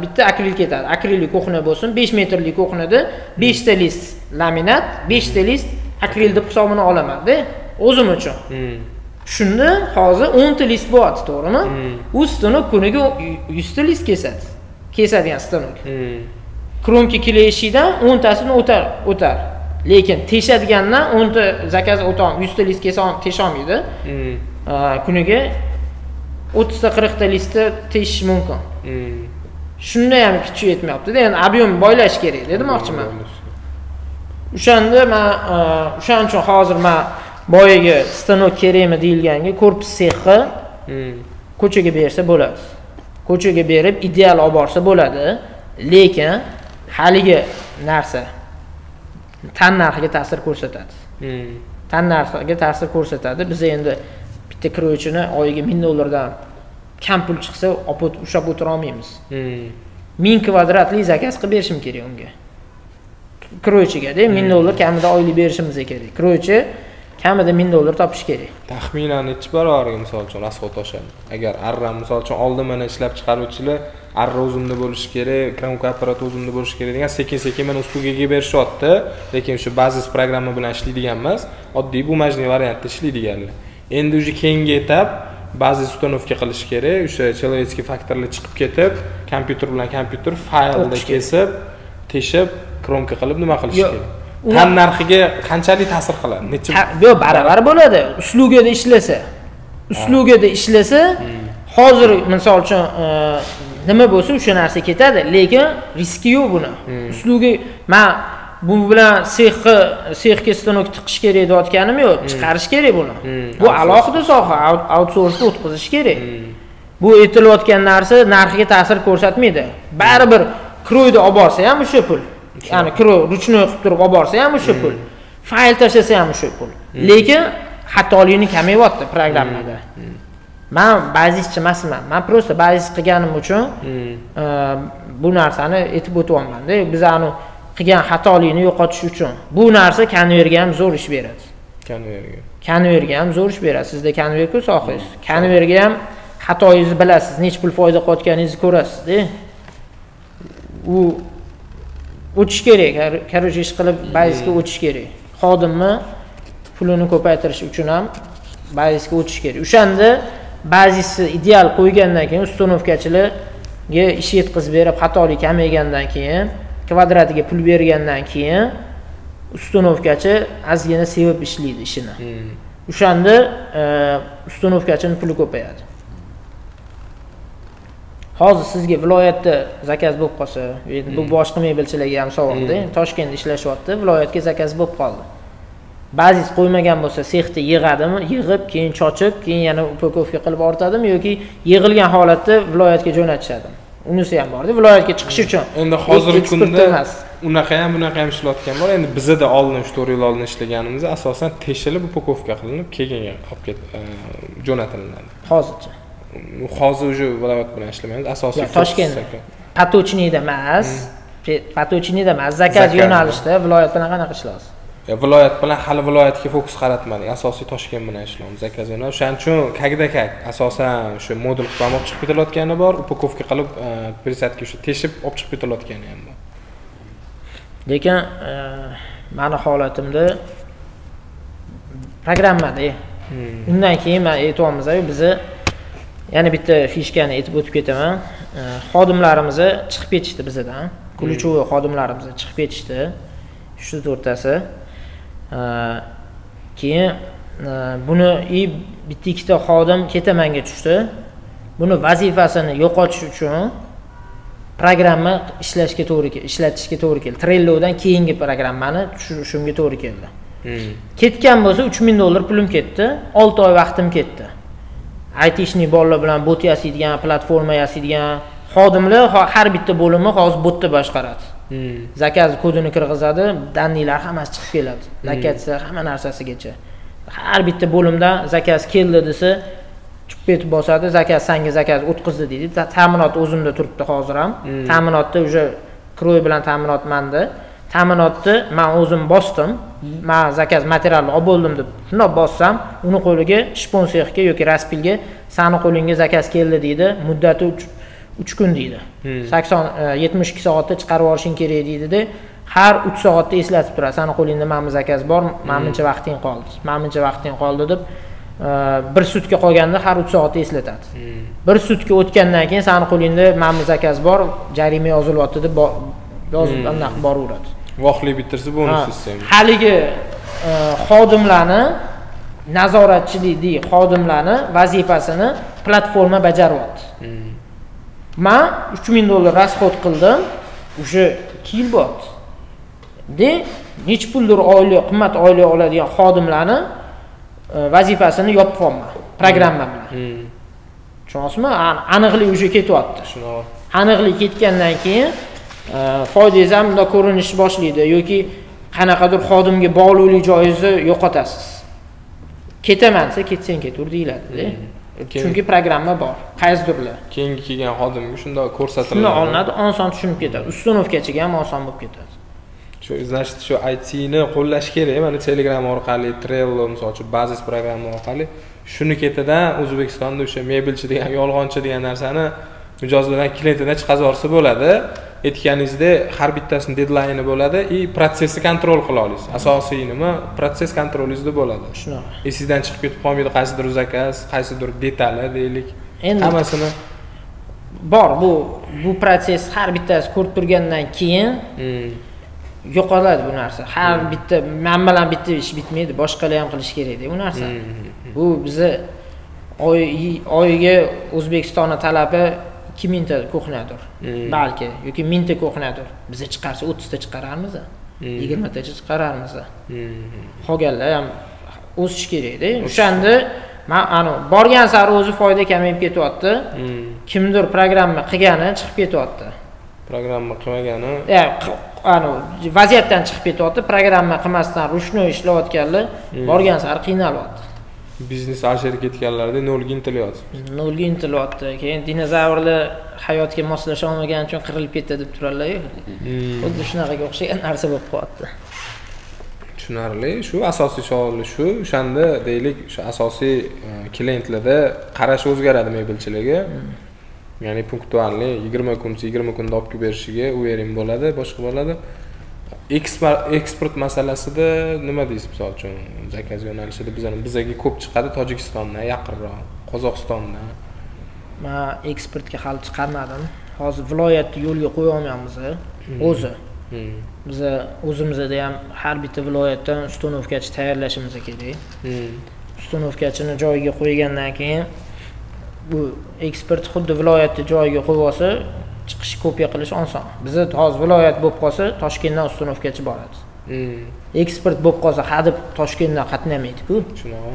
Bitta akril ketadi. Akrilli kuxna bo'lsin, 5 metrlik kuxnada 5 ta list laminat, 5 ta list akril deb hisobini olaman-da, o'zim uchun. Shunda hozir 10 ta list bo'lyapti, to'g'rimi? U stanok kuniga 100 ta list kesadi. Kesadigan stanok. Kromka kelishida 10 tasini o'tar. Lekin teshadigandan 10 ta zakaz o'tam, 100 ta list kesa tesha olmaydi. Kuniga 30 ta 40 ta listni teshish mumkin. Shunda ham kuchi yetmayapti-da, ya'ni ob'yem boylash kerak, demoqchiman. O'shanda men o'shaning uchun hozir men boyaga stanok kerakmi deyilganga korpus sexi ko'chaga bersa bo'ladi. Ko'chaga berib ideal olib borsa bo'ladi, lekin haligi narsa tan narxiga ta'sir ko'rsatadi. Tan narxiga ta'sir ko'rsatadi. Biz endi bitta kroychini oyiga $1000 dan kam pul chiqsa, ushlab o'tira olmaymiz. 1000 kvadratli zakaz qilib berishim kerak unga. Kroychiga-da $1000 kamida oylik berishimiz kerak. Kroychi kamida $1000 topish kerak. Taxminan necha barobarga misol uchun rasxod oshadi. Agar arra misol uchun oldin mana ishlab chiqaruvchilar arra o'zimda bo'lishi kerak, kromka apparati o'zimda bo'lishi kerak degan sekin-sekin mana uslugaga berishyapti, lekin o'sha bazis programma bilan ishlaydigan emas, oddiy bumajniy variantda ishlaydiganlar. Endi o'sha keyingi etap bazis ustanovka qilish kerak, o'sha человеческий faktorlar chiqib ketib, kompyuter bilan kompyuter faylda kesib, teshib, kromka qilib nima qilish kerak? Tan narxiga qanchalik ta'sir qiladi? Necha? Yo'q, baravar bo'ladi. Uslugada ishlasa. Uslugada ishlasa, hozir misol uchun nima bo'lsa o'sha narsa ketadi, lekin riski yo'q buni. Usluga men bu bilan sexga stanok tiqish kerak deyotganim yo'q, chiqarish kerak buni. Bu alohida soha, outsourcega o'tkazish kerak. Bu aytilayotgan narsa narxiga ta'sir ko'rsatmaydi. Baribir kroyda olib borsa ham o'sha pul. Ya'ni kroy ruchnoy qilib turib olib borsa ham o'sha pul. Fayl tashlasa ham o'sha pul. Lekin xatolikni kamayyapti programmada. Men bazischi emasman. Men просто bazis qilganim uchun bu narsani aytib o'tyapman-da. Biz ani qilgan xatolikni yo'qotish uchun. Bu narsa konverga ham zo'r ish beradi. Konverga ham zo'r ish beradi. Sizda konver-ku sohingiz. Konverga ham xatoyingizni bilasiz, necha pul foyda qilayotganingizni ko'rasiz-da. o'tish kerak. Короче, ish qilib bazisga o'tish kerak. Xodimni pulini ko'paytirish uchun ham bazisga o'tish kerak. O'shanda bazisi ideal qo'ygandan keyin ustanovkachilarga ish yetkazib berib, xatolik kamaygandan keyin, kvadratiga pul bergandan keyin ustanovkachi ozgina sevib ishlaydi ishini. O'shanda ustanovkachining puli ko'payadi. Hozir sizga viloyatda zakaz bo'lib qolsa, bu boshqa mebelchilarga ham savol-da, Toshkentda ishlashyapti, viloyatga zakaz bo'lib qoldi. Baziz qo'ymagan bo'lsa, sexda yig'adimi, yig'ib, keyin chochib, keyin yana upakovka qilib ortadimi yoki yig'ilgan holatda viloyatga jo'natishadimi? Unisi ham bor-da, viloyatga chiqish uchun. Endi hozirgi kunda unaqa ham ishlayotgan bor. Endi bizda oldin 3-4 yil oldin ishlaganimizda asosan teshilib upakovka qilinib, keyin olib jo'natiladi. Hozircha. Hozir уже viloyat bilan ishlamaymiz. Asosiy Toshkentda. Patochniyda emas, zakaz yo'nalishda viloyat bilan qanaqa ishlaysiz? Viloyat bilan hali viloyatga fokus qaratmadik. Asosiy Toshkent bilan ishlaymiz. Zakaz yo'nalishi. O'shaning uchun kagda-kag asosan o'sha modul qilib olib chiqib ketilayotgani bor, upakovka qilib presadga o'sha teshib olib chiqib ketilayotgani ham bor. Lekin meni holatimda programmada. Undan keyin men aytyapmiz-ku, bizni yana bitta fishkani aytib o'tib ketaman. Xodimlarimiz chiqib ketishdi bizdan. Kulchovoy xodimlarimiz chiqib ketishdi. 3-4tasi. Keyin buni bitta ikkita xodim ketamanga tushdi. Buni vazifasini yo'qotish uchun programma ishlatishga to'g'ri keldi. Trellodan keyingi programmani tushirishimga to'g'ri keldi. Ketgan bo'lsa $3000 pulim ketdi, 6 oy vaqtim ketdi. IT'shning bolalar bilan bot yasaydigan, platforma yasaydigan xodimlar har bitta bo'limni hozir botda boshqaradi. Zakaz kodini kirgizadi, daniylar hammasi chiqib keladi. Zakatsa hamma narsasigacha. Har bitta bo'limda zakaz keldi desa, chupet bosadi, zakaz sanga zakaz o'tkazdi deydi. Ta'minot o'zimda turibdi hozir ham. Ta'minotda уже Kroy bilan ta'minot menda. Ta'minotni men o'zim bosdim. Men zakaz materialni olib bo'ldim deb shuni bossam, uni qo'liga sponsorga yoki Raspilga sani qo'lingga zakaz keldi deydi. Muddati 3 kun deydi. 72 soatda chiqarib olishing kerak deydi-da. Har 3 soatda eslatib turadi. Sani qo'lingda mana zakaz bor, mana buncha vaqting qoldi. Mana buncha vaqting qoldi deb bir sutka qolganda har 3 soatda eslatadi. Bir sutka o'tgandan keyin sani qo'lingda mana zakaz bor, jarima yozilyapti deb yozib anaqa boraveradi. Vaqtli bitirsa bonus sistema. Haligi xodimlarni nazoratchilik xodimlarni vazifasini platforma bajaryapti. Men $3000 rasxod qildim. O'sha 2 yil bo'ldi. Nech puldir oylik, qimmat oylik oladigan xodimlarni vazifasini yopib qo'yman programma bilan. Tushunasizmi? Aniqlik o'sha ketyapti. Shunaqa. Aniqlik ketgandan keyin foydangiz ham unda ko'rinish boshlaydi yoki qanaqadir xodimga bog'liqlik joyingizni yo'qotasiz. Ketaman desa, ketsang ketur deyiladi-da. Chunki programma bor. Qaysidirlar. Keyingi kelgan xodimga shunda ko'rsatiladi. Shuni olinadi, oson tushunib ketadi. Ustanovkachiga ham oson bo'lib ketadi. Значит, shu IT ni qo'llash kerak. Mana Telegram orqali, Trello misol uchun Bazis programma orqali shuni ketidan O'zbekistonda o'sha mebelchi degan, yolg'onchi degan narsani mijozlardan klientdan chiqarib olsa bo'ladi. Aytganingizda har bittasini deadline bo'ladi, protsessni kontrol qila olasiz. Asosiy nima? Proses kontrolingizda bo'ladi. Shunaqa. Sizdan chiqib ketib qolmaydi qaysidir zakaz, qaysidir detali deylik. Hammasini bor. Bu proses har bittasi ko'rib turgandan keyin yo'qoladi bu narsa. Har bitta men bilan bitta ish bitmaydi, boshqalar ham qilish kerak-da bu narsa. Bu bizni oyiga O'zbekistonning talabi 2000 ta ko'hnadir. Balki yoki 1000 ta ko'hnadir. Biz chiqarsa 30 ta chiqararmiz, 20 tacha chiqararmiz. Qolganlar ham o'sish kerak-da. O'shanda men borgan sari o'zi foyda kamayib ketyapti. Kimdir programma qilgani chiqib ketyapti. Programma qilmagani, vaziyatdan chiqib ketyapti. Programma qilmasdan rushno ishlayotganlar borgan sari qiynalyapti. Biznes ashirga ketganlarda nolga intilyapti. Nolga intilyapti. Keyin dinozavrlar hayotga moslasha olmagani uchun qirilib ketdi deb turarlar-ku. Xuddi shunaqaga o'xshagan narsa bo'lib qo'yapti. Tushunarli. Shu asosiy savol shu. O'shanda deylik, shu asosiy klientlarda qarash o'zgaradi mebelchilarga. Ya'ni punktualni 20 kunda olib berishiga u yerim bo'ladi, boshqa bo'ladi. eksport masalasida nima deysiz, misol uchun zakaz yo'nalishida bizaga ko'p chiqadi Tojikistondan, yaqinroq, Qozog'istondan. Men eksportga hali chiqarmadim. Hozir viloyatni yo'lga qo'ya olmayapmiz o'zi. Biz o'zimizda ham har bitta viloyatdan ustanovkachi tayyorlashimiz kerak. Ustanovkachini joyiga qo'ygandan keyin bu eksport xuddi viloyatni joyiga qo'yib olsa, chiqish kopiya qilish oson. Bizda hozir viloyat bo'lib qolsa, Toshkentdan ustanovkachi boradi. Eksport bo'lib qolsa, hadeb Toshkentdan qatnamaydi-ku. Shunaqa.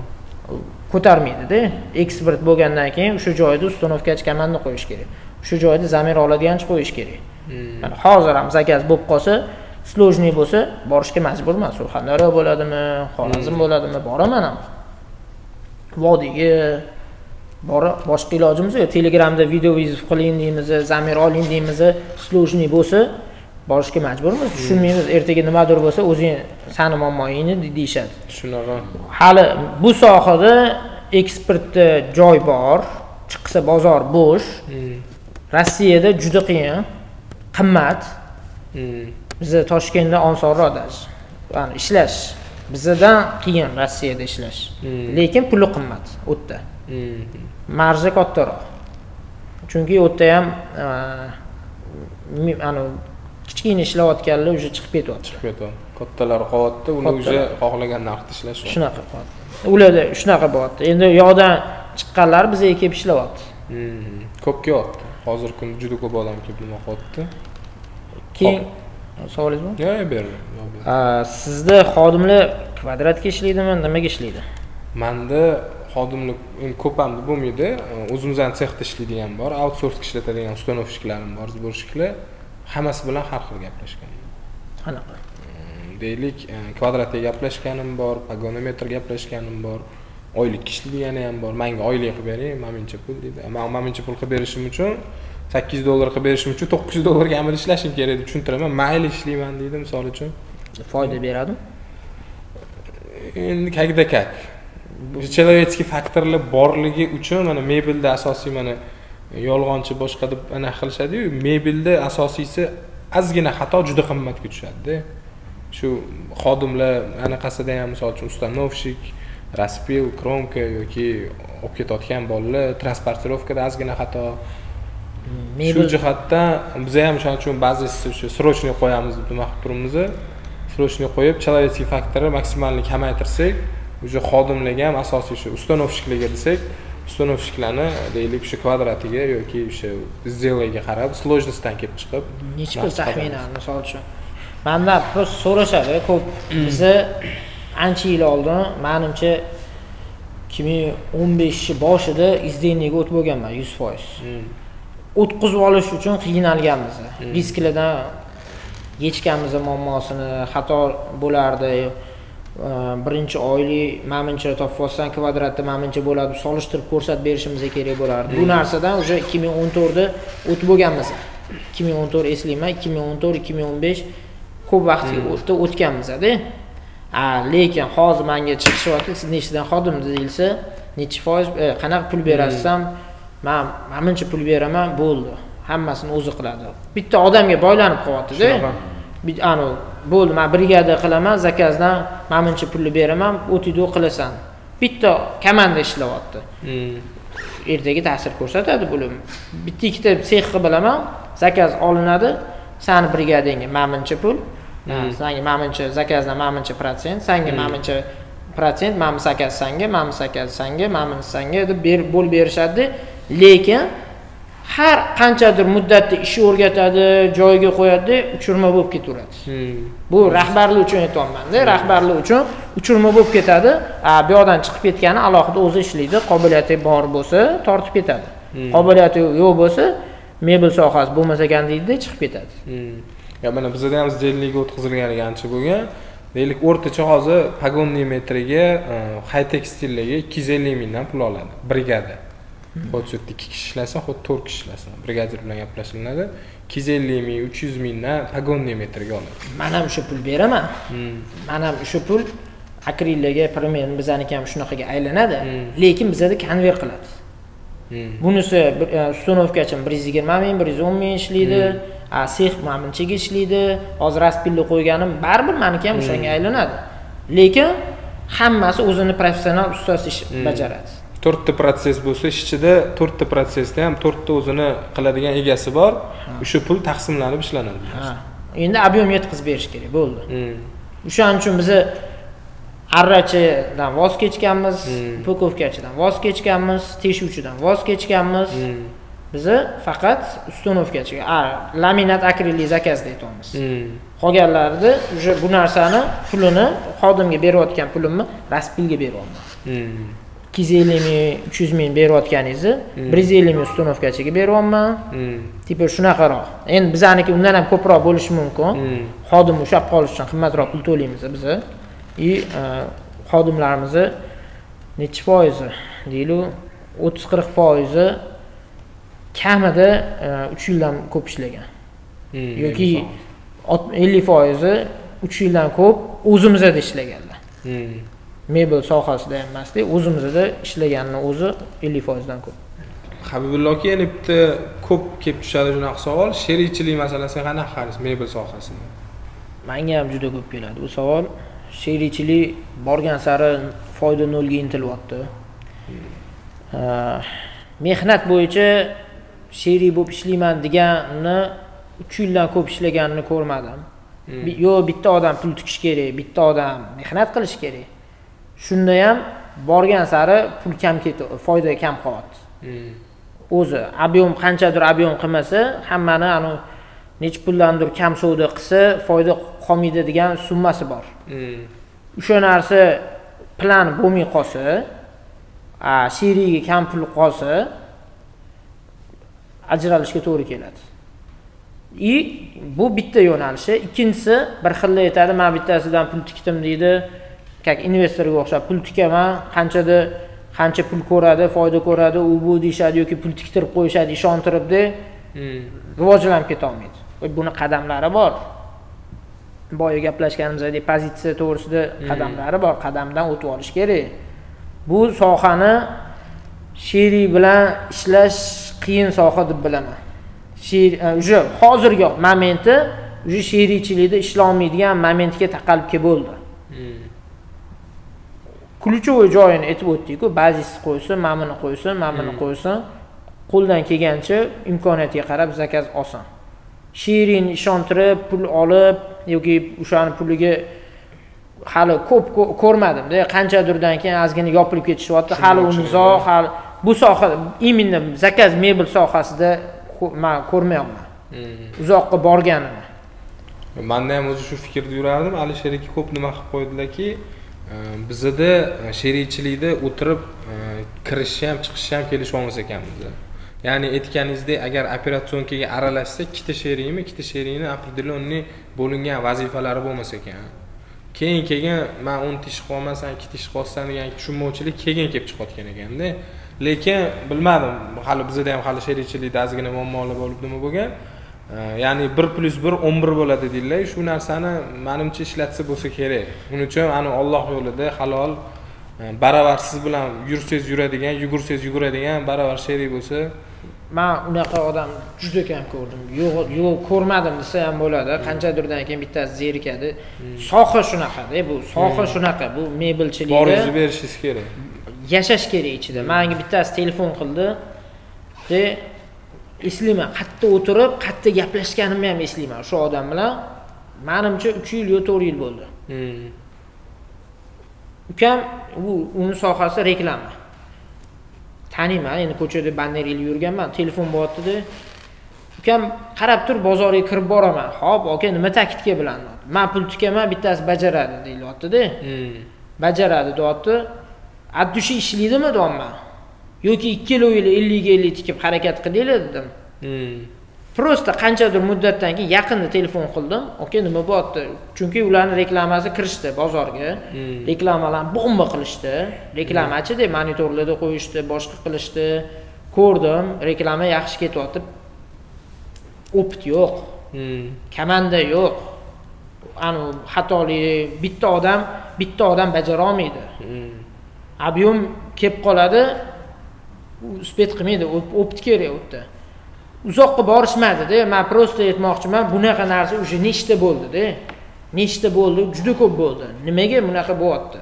Ko'tarmaydi-da. Eksport bo'lgandan keyin o'sha joyda ustanovkachi komandani qo'yish kerak. O'sha joyda zamir oladiganchi qo'yish kerak. Mana hozir ham zakaz bo'lib qolsa, slojniy bo'lsa, borishga majburman. Surxondaryo bo'ladimi, Xorazm bo'ladimi, boraman ham. Vodiyga boshqa ilojimiz yo'q. Telegramda video yozib qiling deymiz, zamir oling deymiz, slojniy bo'lsa, borishga majburmiz. Tushunmaymiz, ertaga nimadir bo'lsa, o'zing sani muammoingni deyishadi. Shunaqa. Hali bu sohada eksportda joy bor, chiqsa bozor bo'sh. Rossiyada juda qiyin, qimmat. Bizda Toshkentda osonroq ya'ni ishlash. Bizdan qiyin Rossiyada ishlash. Lekin puli qimmat o'tda. Marja kattaroq. Chunki o'tda ham kichkina ishlayotganlar уже chiqib ketyapti. Kattalar qo'yapti, ular уже xohlagan narxda ishlash. Shunaqa qilyapti. Ularda shunaqa bo'lyapti. Endi yoqdan chiqqanlar bizga kelib ishlayapti. Ko'p kelyapti. Hozirgi kunda juda ko'p odam kelib nima qilyapti. Keyin savolingiz bormi? Yo'q, ber. Sizda xodimlar kvadratga ishlaydimi, nimaga ishlaydi? Menda xodimlik ko'p ham bo'lmaydi. O'zimizdan sexda ishlaydigan bor, outsourcing ishlatadigan ustanovchiklarim bor, sborщикlar. Hammasi bilan har xil gaplashgan. Qanaqa? Deylik, kvadratga gaplashganim bor, pagonometr gaplashganim bor, oylik ishlaydigani ham bor. Menga oylik qilib bering, menimcha pul deydi. Men menimcha pul qilib berishim uchun $8 qilib berishim uchun $900 ga amal ishlashim kerak deb tushuntiraman. Mayli ishlayman deydi, misol uchun. Foyda beradimi? Endi kak. Человеческий faktorlar borligi uchun mana mebelda asosiy mana yolg'onchi boshqa deb ana qilishadi-yu, mebelda asosiysi ozgina xato juda qimmatga tushadi-da. Shu xodimlar anaqasida ham misol uchun ustanovщик, raspil, kromka yoki olib ketayotgan bolalar transportirovkada ozgina xato. Shu jihatdan biz ham o'shaning uchun ba'zi o'sha срочный qo'yamiz deb nima qilib turibmiz. Срочный qo'yib, человеческий faktorni maksimalni kamaytirsak, o'sha xodimlarga ham asosiy shu ustanovщикlarga desak, ustanovщикlarni deylik o'sha kvadratiga yoki o'sha izделаga qarab, сложностьdan kelib chiqib, necha pul taxminan misol uchun. Mendan просто so'rashadi ko'p. Bizni ancha yil oldin, menimcha 2015 boshida izdelniga o'tib bo'lganman 100%. O'tkazib olish uchun qiynalganmiz. Risklardan yechganmiz muammosini, xato bo'lardi. Birinchi oylik menimcha topib olsang kvadratda menimcha bo'ladi, solishtirib ko'rsatib berishimiz kerak bo'lardi. Bu narsadan уже 2014 da o'tib bo'lganmiz. 2014 eslayman, 2014-2015 ko'p vaqt o'tganmiz-da. Lekin hozir menga chiqishyapti, siz nechtadan xodim deyilsa, necha foiz qanaqa pul berasam, men menimcha pul beraman, bo'ldi. Hammasini o'zi qiladi. Bitta odamga boylanib qolyapti-da. Bo'ldi, men brigada qilaman, zakazdan menimcha pulni beraman, o'tiydi qilasan. Bitta komanda ishlayapti. Ertaga ta'sir ko'rsatadi bu. Bitta ikkita sexni bilaman, zakaz olinadi, sani brigadangga menimcha pul, senga menimcha zakazdan menimcha %, senga menimcha %, men zakaz senga, men zakaz senga, men senga deb bo'lib berishadi. Lekin har qanchadir muddatda ish o'rgatadi, joyiga qo'yadi, uchirma bo'lib ketaveradi. Bu rahbarlik uchun aytayapman-da, rahbarlik uchun uchirma bo'lib ketadi. Bu yoqdan chiqib ketgani alohida o'zi ishlaydi, qobiliyati bor bo'lsa, tortib ketadi. Qobiliyati yo'q bo'lsa, mebel sohasi bo'lmas ekan deydi, chiqib ketadi. Ya mana bizda ham izdelniga o'tkazilganiga ancha bo'lgan. Deylik, o'rtacha hozir pagonniy metriga high tekstillarga 250 mingdan pul oladi brigada. Xuddi 2 kishi ishlasa, xuddi 4 kishi ishlasa, brigadir bilan gaplashiladi. 250 ming, 300 mingdan pagonniy metriga oladi. Men ham shu pul beraman. Men ham shu pul akrillarga, primer bizaniki ham shunaqaga aylanadi, lekin bizda konvert qiladi. Bunisi ustanovkachim 120 ming, 110 ming ishlaydi. sex mana bunchaga ishlaydi, hozir raspilni qo'yganim baribir meniki ham o'shanga aylanadi. Lekin hammasi o'zini professional ustasi ish bajaradi. 4 ta protses bo'lsa, ichida 4 ta protsesda ham 4 ta o'zini qiladigan egasi bor. O'sha pul taqsimlanib ishlanadi. Endi ob'yom yetkazib berish kerak, bo'ldi. O'shaning uchun biz arrachidan voz kechganmiz, upakovkachidan voz kechganmiz, teshuvchidan voz kechganmiz. Biz faqat ustanovkachiga, laminat akrilli zakazda aytamiz. Qolganlarni o'sha bu narsani pulini xodimga berayotgan pulimni raspilga beryapman. 250 ming, 300 ming berayotganingizni 150 ming ustanovkachiga beryapman. Tipi shunaqaroq. Endi bizaniki undan ham ko'proq bo'lishi mumkin. Xodim ushlab qolish uchun qimmatroq pul to'laymiz biz. Xodimlarimizni necha foizi deylik, 30-40% kamida 3 yildan ko'p ishlagan. Yoki 50% 3 yildan ko'p o'zimizda ishlaganlar. Mebel sohasida ham emasdi, o'zimizda ishlaganning o'zi 50% dan ko'p. Habibullo aka, yana bitta ko'p kelib tushadi shunaqa savol, sherikchilik masalasiga qanaqa qaraysiz mebel sohasida? Menga ham juda ko'p keladi bu savol. Sherikchilik borgan sari foyda nolga intilyapti. Mehnat bo'yicha sherik bo'lib ishlayman deganni 3 yildan ko'p ishlaganini ko'rmadim. Yo, bitta odam pul tikish kerak, bitta odam mehnat qilish kerak. Shunda ham borgan sari pul kam ketadi, foyda kam qolyapti. O'zi ob'yom qanchadir ob'yom qilmasa, hammani nech pullandir kam savdo qilsa, foyda qolmaydi degan summasi bor. O'sha narsa plan bo'lmay qolsa, sherigiga kam pul qolsa, ajralishga to'g'ri keladi. Bu bitta yo'nalishi. Ikkinchisi, bir xilla aytadi, men bittasidan pul tikdim deydi. Kak investorga o'xshab pul tikaman, qancha pul ko'radi, foyda ko'radi, u bu deyshadi yoki pul tiktirib qo'yishadi, ishontiribdi. Rivojlanib keta olmaydi. Buni qadamlari bor. Boya gaplashganimizdek pozitsiya to'g'risida qadamlari bor. Qadamdan o'tib olish kerak. Bu sohani sherik bilan ishlash qiyin soha deb bilaman. O'sha hozirgi momenti o'sha sherikchilikda ishlolmaydigan momentga taqalib bo'ldi. Ключевой joyini aytib o'tdik-ku, bazisi qo'ysin, ma'mini qo'ysin, qo'ldan kelgancha imkoniyatiga qarab zakaz olsin. Sherini ishontirib, pul olib yoki o'shani puliga hali ko'p ko'rmadim-da, qanchadirdan keyin ozgina yopilib ketishyapti. Hali uni hali bu soha, imенно zakaz mebel sohasida men ko'rmayapman. Uzoqqa borganini. Menda ham o'zi shu fikrda yurardim. Alisher aka ko'p nima qilib qo'ydilarki, bizda sherikchilikda o'tirib kirishni ham chiqishni ham kelishib olmas ekanmiz. Ya'ni aytganingizdek, agar operatsiyonkaga aralashsa, ikkita sherikni определённый bo'lingan vazifalari bo'lmas ekan. Keyin men 10 tish qolmasam, 2 tish qolsam degan tushunmovchilik kelib chiqayotgan ekanda. Lekin bilmadim, hali bizda ham hali sherikchilikda ozgina muammolar bo'lib nima bo'lgan. Ya'ni 1+1 11 bo'ladi deydilar. Shu narsani menimcha ishlatsa bo'lsa kerak. Buning uchun Alloh yo'lida halol, baravarsiz bilan yursangiz yuradigan, yugursangiz yuguradigan baravar sherik bo'lsa, men unaqa odam juda kam ko'rdim. Yo'q, ko'rmadim desa ham bo'ladi. Qanchadirdan keyin bittasi zerikadi. Soha shunaqa-da, bu soha shunaqa. Bu mebelchilikda boringizni berishingiz kerak. Yashash kerak ichida. Menga bittasi telefon qildi. Eslayman, qayerda o'tirib, qayerda gaplashganimni ham eslayman shu odam bilan. Menimcha 3 yil yo 4 yil bo'ldi. Ukam uni sohasi reklama. Taniyman, endi ko'chada banner ilib yurganman, telefon bo'lyapti-da. Ukam qarab tur, bozorga kirib boraman. Xo'p, aka, nima taklifga bilan? Men pul tikaman, bittasi bajaradi deyilyapti-da. Bajaradi deyapti. Addushi ishlaydimi deyman. Yoki 2 yil 50 tikib harakat qilinglar dedim. Prosta qanchadir muddatdan keyin yaqinda telefon qildim. Aka, nima bo'lyapti? Chunki ularning reklamasi kirishdi bozorga. Reklamalarni bomba qilishdi. Reklamachi deb monitorlarda qo'yishdi, boshqa qilishdi. Ko'rdim, reklama yaxshi ketyapti. Opit yo'q. Komanda yo'q. Xatolik bitta odam bajara olmaydi. Ob'yom kelib qoladi. Uspet qilmaydi, opit kerak o'tda. uzoqqa borishmadi-da. Men prosta aytmoqchiman, bunaqa narsa o'sha nechta bo'ldi-da. Nechta bo'ldi, juda ko'p bo'ldi. Nimaga bunaqa bo'lyapti?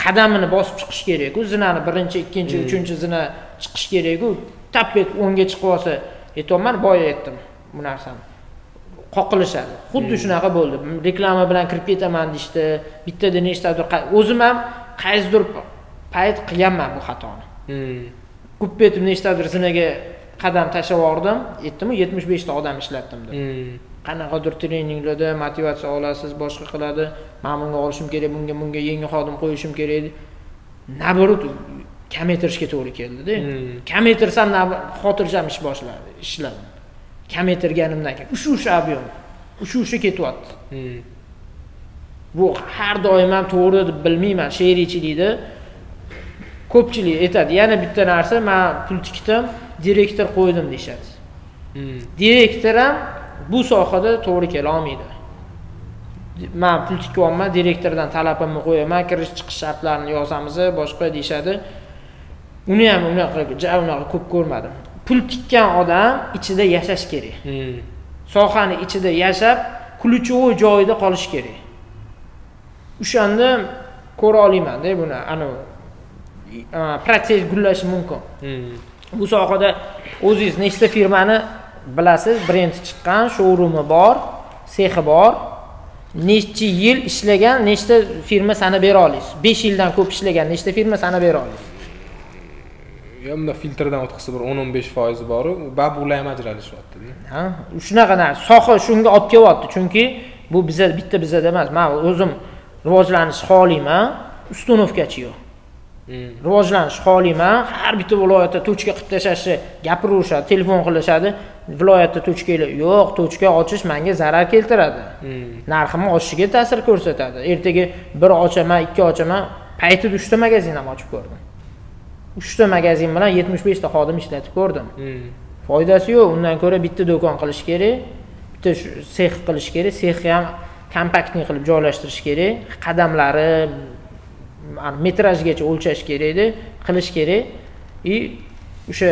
Qadamini bosib chiqish kerak-ku, zinani birinchi, ikkinchi, uchinchi zina chiqish kerak-ku. Tap etib o'ngga chiqib olsa, aytayman, boya aytdim bu narsani. Qoqilishadi. Xuddi shunaqa bo'ldi. Reklama bilan kirib ketaman deydi. Bittada nechtadir o'zim ham qaysidir payt qilganman bu xatoni. Ko'p etib nechtadir zinaga qadam tashlab yordim, aytdim-ku 75 ta odam ishlatdim deb. Qanaqadir treninglarda motivatsiya olasiz, boshqa qiladi. Men bunga olishim kerak, bunga yangi xodim qo'yishim kerak. Naborot kamaytirishga to'g'ri keldi-da. Kamaytirsam xotirjam ish ishladim. Kamaytirganimdan keyin o'sha ob'yom, o'sha ketyapti. Bu har doim ham to'g'ri deb bilmayman, she'riychilikda ko'pchilik aytadi, yana bitta narsa, men pul tikdim, direktor qo'ydim deyshadi. Direktor ham bu sohada to'g'ri kela olmaydi. Men pul tikyapman, direktordan talabimni qo'yaman, kirish chiqish shartlarini yozamiz, boshqa deyshadi. Uni ham unaqa ko'p ko'rmadim. Pul tikkan odam ichida yashash kerak. Sohani ichida yashab, ключевой joyida qolish kerak. O'shanda ko'ra olaman-da buni, protsess gullashi mumkin. Bu sohada o'zingiz nechta firmani bilasiz, brend chiqqan, showroomi bor, sexi bor. Necha yil ishlagan, nechta firma sanab bera olasiz? 5 yildan ko'p ishlagan nechta firma sanab bera olasiz? Yo'qda filtrdan o'tkazsa bir 10-15% bor, babular ham ajralishyapti. Ha, shunaqa narsa. Soha shunga olib kelyapti, chunki bu bizada emas. Men o'zim rivojlanish xohlayman, ustunovkachi yo'q. Rivojlanish xohlayman, har bitta viloyatda tochka qilib tashashni gapirishadi, telefon qilishadi. Viloyatda tochkalar yo'q, tochka ochish menga zarar keltiradi. Narxim oshishiga ta'sir ko'rsatadi. Ertaga bir ochaman, ikki ochaman, paytida 3 ta magazin ham ochib ko'rdim. 3 ta magazin bilan 75 ta xodim ishlatib ko'rdim. Foydasi yo'q, undan ko'ra bitta do'kon qilish kerak, bitta sex qilish kerak, sexni ham kompaktni qilib joylashtirish kerak, qadamlari metrajgacha o'lchash kerak-da, qilish kerak. O'sha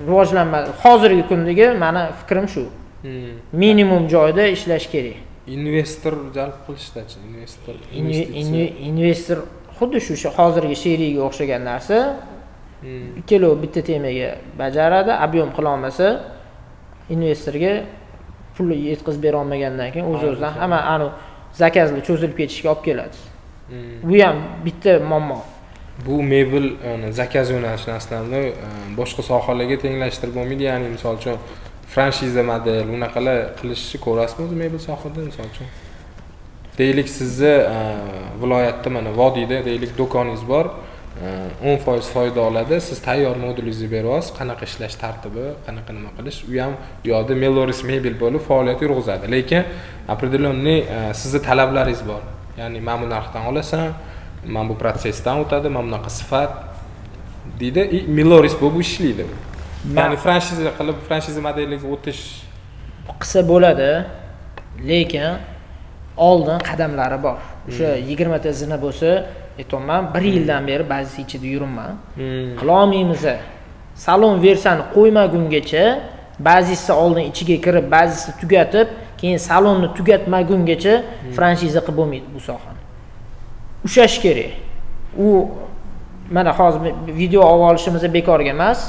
rivojlanma hozirgi kundagi meni fikrim shu. Minimum joyda ishlash kerak. Investor jalb qilishdachi, investor xuddi shu hozirgi she'riyga o'xshagan narsa. Ikkalo bitta temaga bajaradi, ob'yom qila olmasa, investorga pul yetkazib bera olmagandan keyin o'z-o'zidan hamma zakazlar cho'zilib ketishiga olib keladi. Bu ham bitta muammo. Bu mebel zakaz yo'nalishi aslida boshqa sohalarga tenglashtirib bo'lmaydi, ya'ni misol uchun franshiza model unaqalar qilishni ko'rasizmi mebel sohasida misol uchun? Deylik sizni viloyatda mana vodiyda deylik do'koningiz bor, 10% foyda oladi, siz tayyor modulingizni berasiz, qanaqa ishlash tartibi, qanaqa nima qilish, u ham yo'da Meloris mebel bo'lib faoliyat yurg'izadi. Lekin определенный sizni talablaringiz bor. Ya'ni men bu narxdan olasan, men bu protsessdan o'tadi, men bunaqa sifat deydi, Meloris bu ishlaydi. Ya'ni franshiza qilib, franshiza modeliga o'tish qilsa bo'ladi, lekin oldin qadamlari bor. O'sha 20 ta zina bo'lsa, aytayman, 1 yildan beri ba'zisi ichida yuribman. Qila olmaymiz. Salon versani qo'ymagungacha, ba'zisi oldin ichiga kirib, ba'zisi tugatib, keyin salonni tugatmagungacha franshiza qilib bo'lmaydi bu sohani. Ushlash kerak. U mana hozir video olishimiz bekorga emas.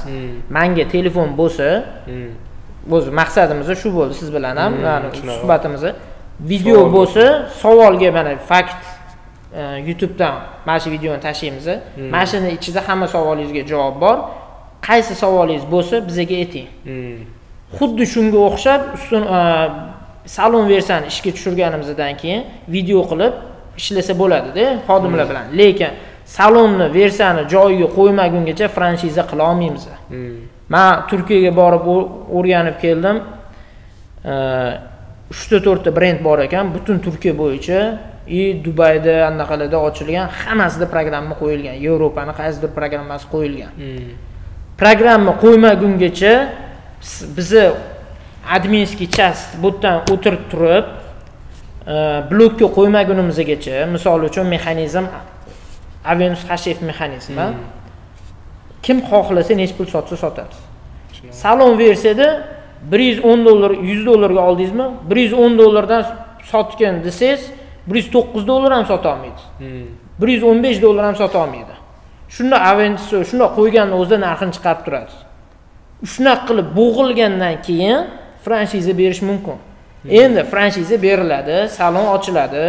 Menga telefon bo'lsa, o'z maqsadimiz shu bo'ldi siz bilan ham, suhbatimiz. Video bo'lsa, savolga mana fakt YouTubedan mana shu videoni tashlaymiz. Mana shuni ichida hamma savolingizga javob bor. Qaysi savolingiz bo'lsa, bizga ayting. Xuddi shunga o'xshab salon versani ishga tushirganimizdan keyin video qilib ishlasa bo'ladi-da xodimlar bilan. Lekin salonni versani joyiga qo'ymagungacha franshiza qila olmaymiz. Men Turkiyaga borib o'rganib keldim. 3-4 ta brend bor ekan, butun Turkiya bo'yicha, Dubayda, anaqalarda ochilgan, hammasida programma qo'yilgan. Yevropani qaysidir programmasi qo'yilgan. Programma qo'ymagungacha bizni adminskiy chast butdan o'tirib turib, blokka qo'ymagunimizgacha, misol uchun mexanizm Avenus HF mexanizmi kim xohlasa nech pul sotsa sotadi. Salon versiyada $110, $100 ga oldingizmi? $110 sotgan desangiz, $109 ham sota olmaydi. $115 ham sota olmaydi. Shunda Aventus shunda qo'yganning o'zida narxini chiqarib turadi. Shunaqa qilib bo'g'ilgandan keyin franchiza berish mumkin. Endi franchiza beriladi, salon ochiladi,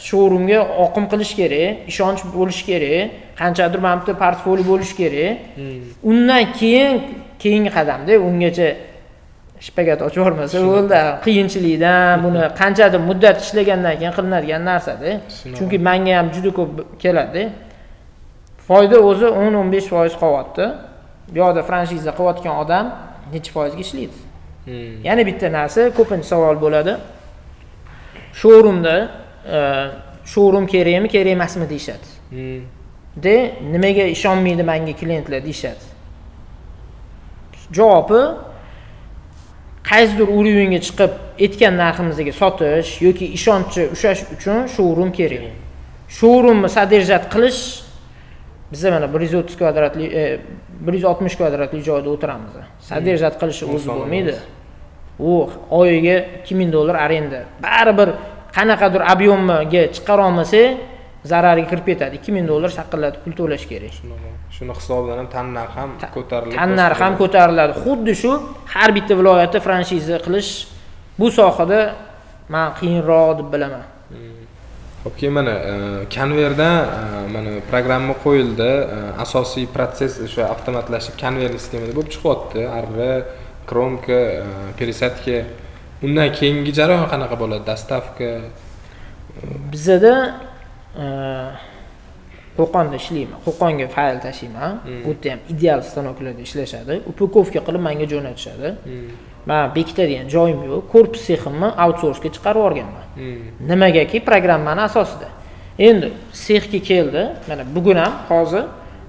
showroomga oqim qilish kerak, ishonch bo'lish kerak, qanchadir mana bu portfolio bo'lish kerak. Undan keyingi qadamda ungacha shpagat ochib yormasa bo'ldi. Qiyinchilikdan buni qanchadir muddat ishlagandan keyin qilinadigan narsa-da. Chunki menga ham juda ko'p keladi. Foyda o'zi 10-15% qolyapti. Bu yerda franchiza qilayotgan odam necha foizga ishlaydi? Yana bitta narsa, ko'pincha savol bo'ladi. Showroom kerakmi, kerak emasmi deyshadi. Nimaga ishonmaydi menga klientlar deyshadi. Javobi qaysidir urovingga chiqib aytgan narximizga sotish yoki ishonchni ushlash uchun showroom kerak. Showroomni sodержать qilish biz mana 130 kvadratli 160 kvadratli joyda o'tiramiz. Sodержать qilish o'zi bo'lmaydi. U oyiga $2000 arenda. Baribir qanaqadir ob'yomga chiqara olmasa zararga kirib ketadi. $2000 shaqillatib pul to'lash kerak. Shuni hisobidan ham tan narx ham ko'tariladi. Tan narx ham ko'tariladi. Xuddi shu har bitta viloyatda franchiza qilish bu sohada men qiyinroq deb bilaman. Xo'p, mana konverda mana programma qo'yildi. Asosiy protsess o'sha avtomatlashib konver sistemada bo'lib chiqyapti. Arra, kromka, пересадка. Undan keyingi jarayon qanaqa bo'ladi? Dostavka. Bizda Qo'qonda ishlayman. Qo'qonga fayl tashiyman. Bu yerda ham ideal stanoklarda ishlashadi. Upakovka qilib menga jo'natishadi. Men bekitadigan joyim yo'q. Korpus seximni outsourcega chiqarib yuborganman. Nimagaki programmani asosida. Endi sexga keldi. Mana bugun ham hozir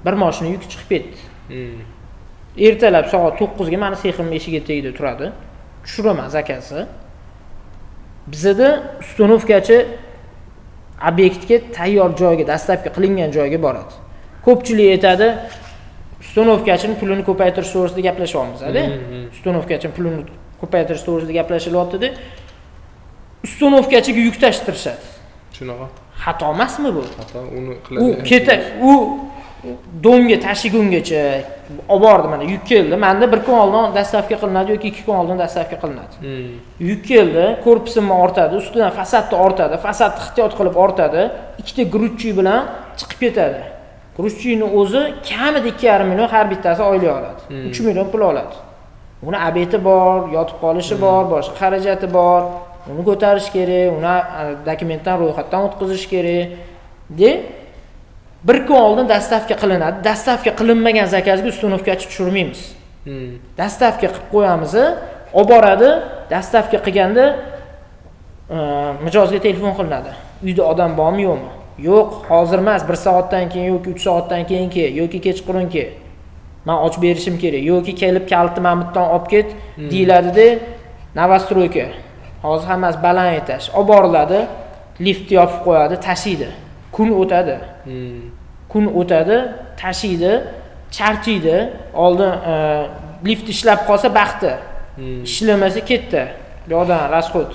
bir mashina yuk chiqib ketdi. Ertalab soat 9 ga meni sexim eshigi tagida turadi. Tushiraman zakasi. Bizda ustanovkachi obyektga tayyor joyga, dastavka qilingan joyga boradi. Ko'pchilik aytadi, ustanovkachining pulini ko'paytirish to'g'risida gaplashyapmiz-da. Ustanovkachining pulini ko'paytirish to'g'risida gaplashilyapti-da. Ustanovkachiga yuk tashtirishadi. Shunaqa. Xato emasmi bu? Xato, uni qiladi. U domga tashigungacha olib bordi, mana yuk keldi. Menda 1 kun oldin dastavka qilinadi yoki 2 kun oldin dastavka qilinadi. Yuk keldi, korpusimni ortadi, ustidan fasadni ortadi, fasadni ehtiyot qilib ortadi, ikkita grutchi bilan chiqib ketadi. Grutchining o'zi kamida 2,5 million har bittasi oylik oladi. 3 million pul oladi. Uni abeti bor, yotib qolishi bor, boshqa xarajati bor. Uni ko'tarish kerak, uni dokumentdan ro'yxatdan o'tkazish kerak. 1 kun oldin dastavka qilinadi. Dastavka qilinmagan zakazga ustanovkachi tushirmaymiz. Dastavka qilib qo'yamiz, olib boradi, dastavka qilganda mijozga telefon qilinadi. Uyda odam bormi, yo'qmi? Yo'q, hozir emas, 1 soatdan keyin yoki 3 soatdan keyin kel, yoki kechqurun kel. Men ochib berishim kerak, yoki kelib kalitni men bundan olib ket, deyiladi-da, novostroyka. Hozir hammasi baland etash. Olib boriladi, lift yopib qo'yadi, tashiydi. Kun o'tadi. Kun o'tadi, tashiydi, charchiydi. Oldin lift ishlab qolsa baxti. Ishlamasa ketdi. Bu yoqdan rasxod.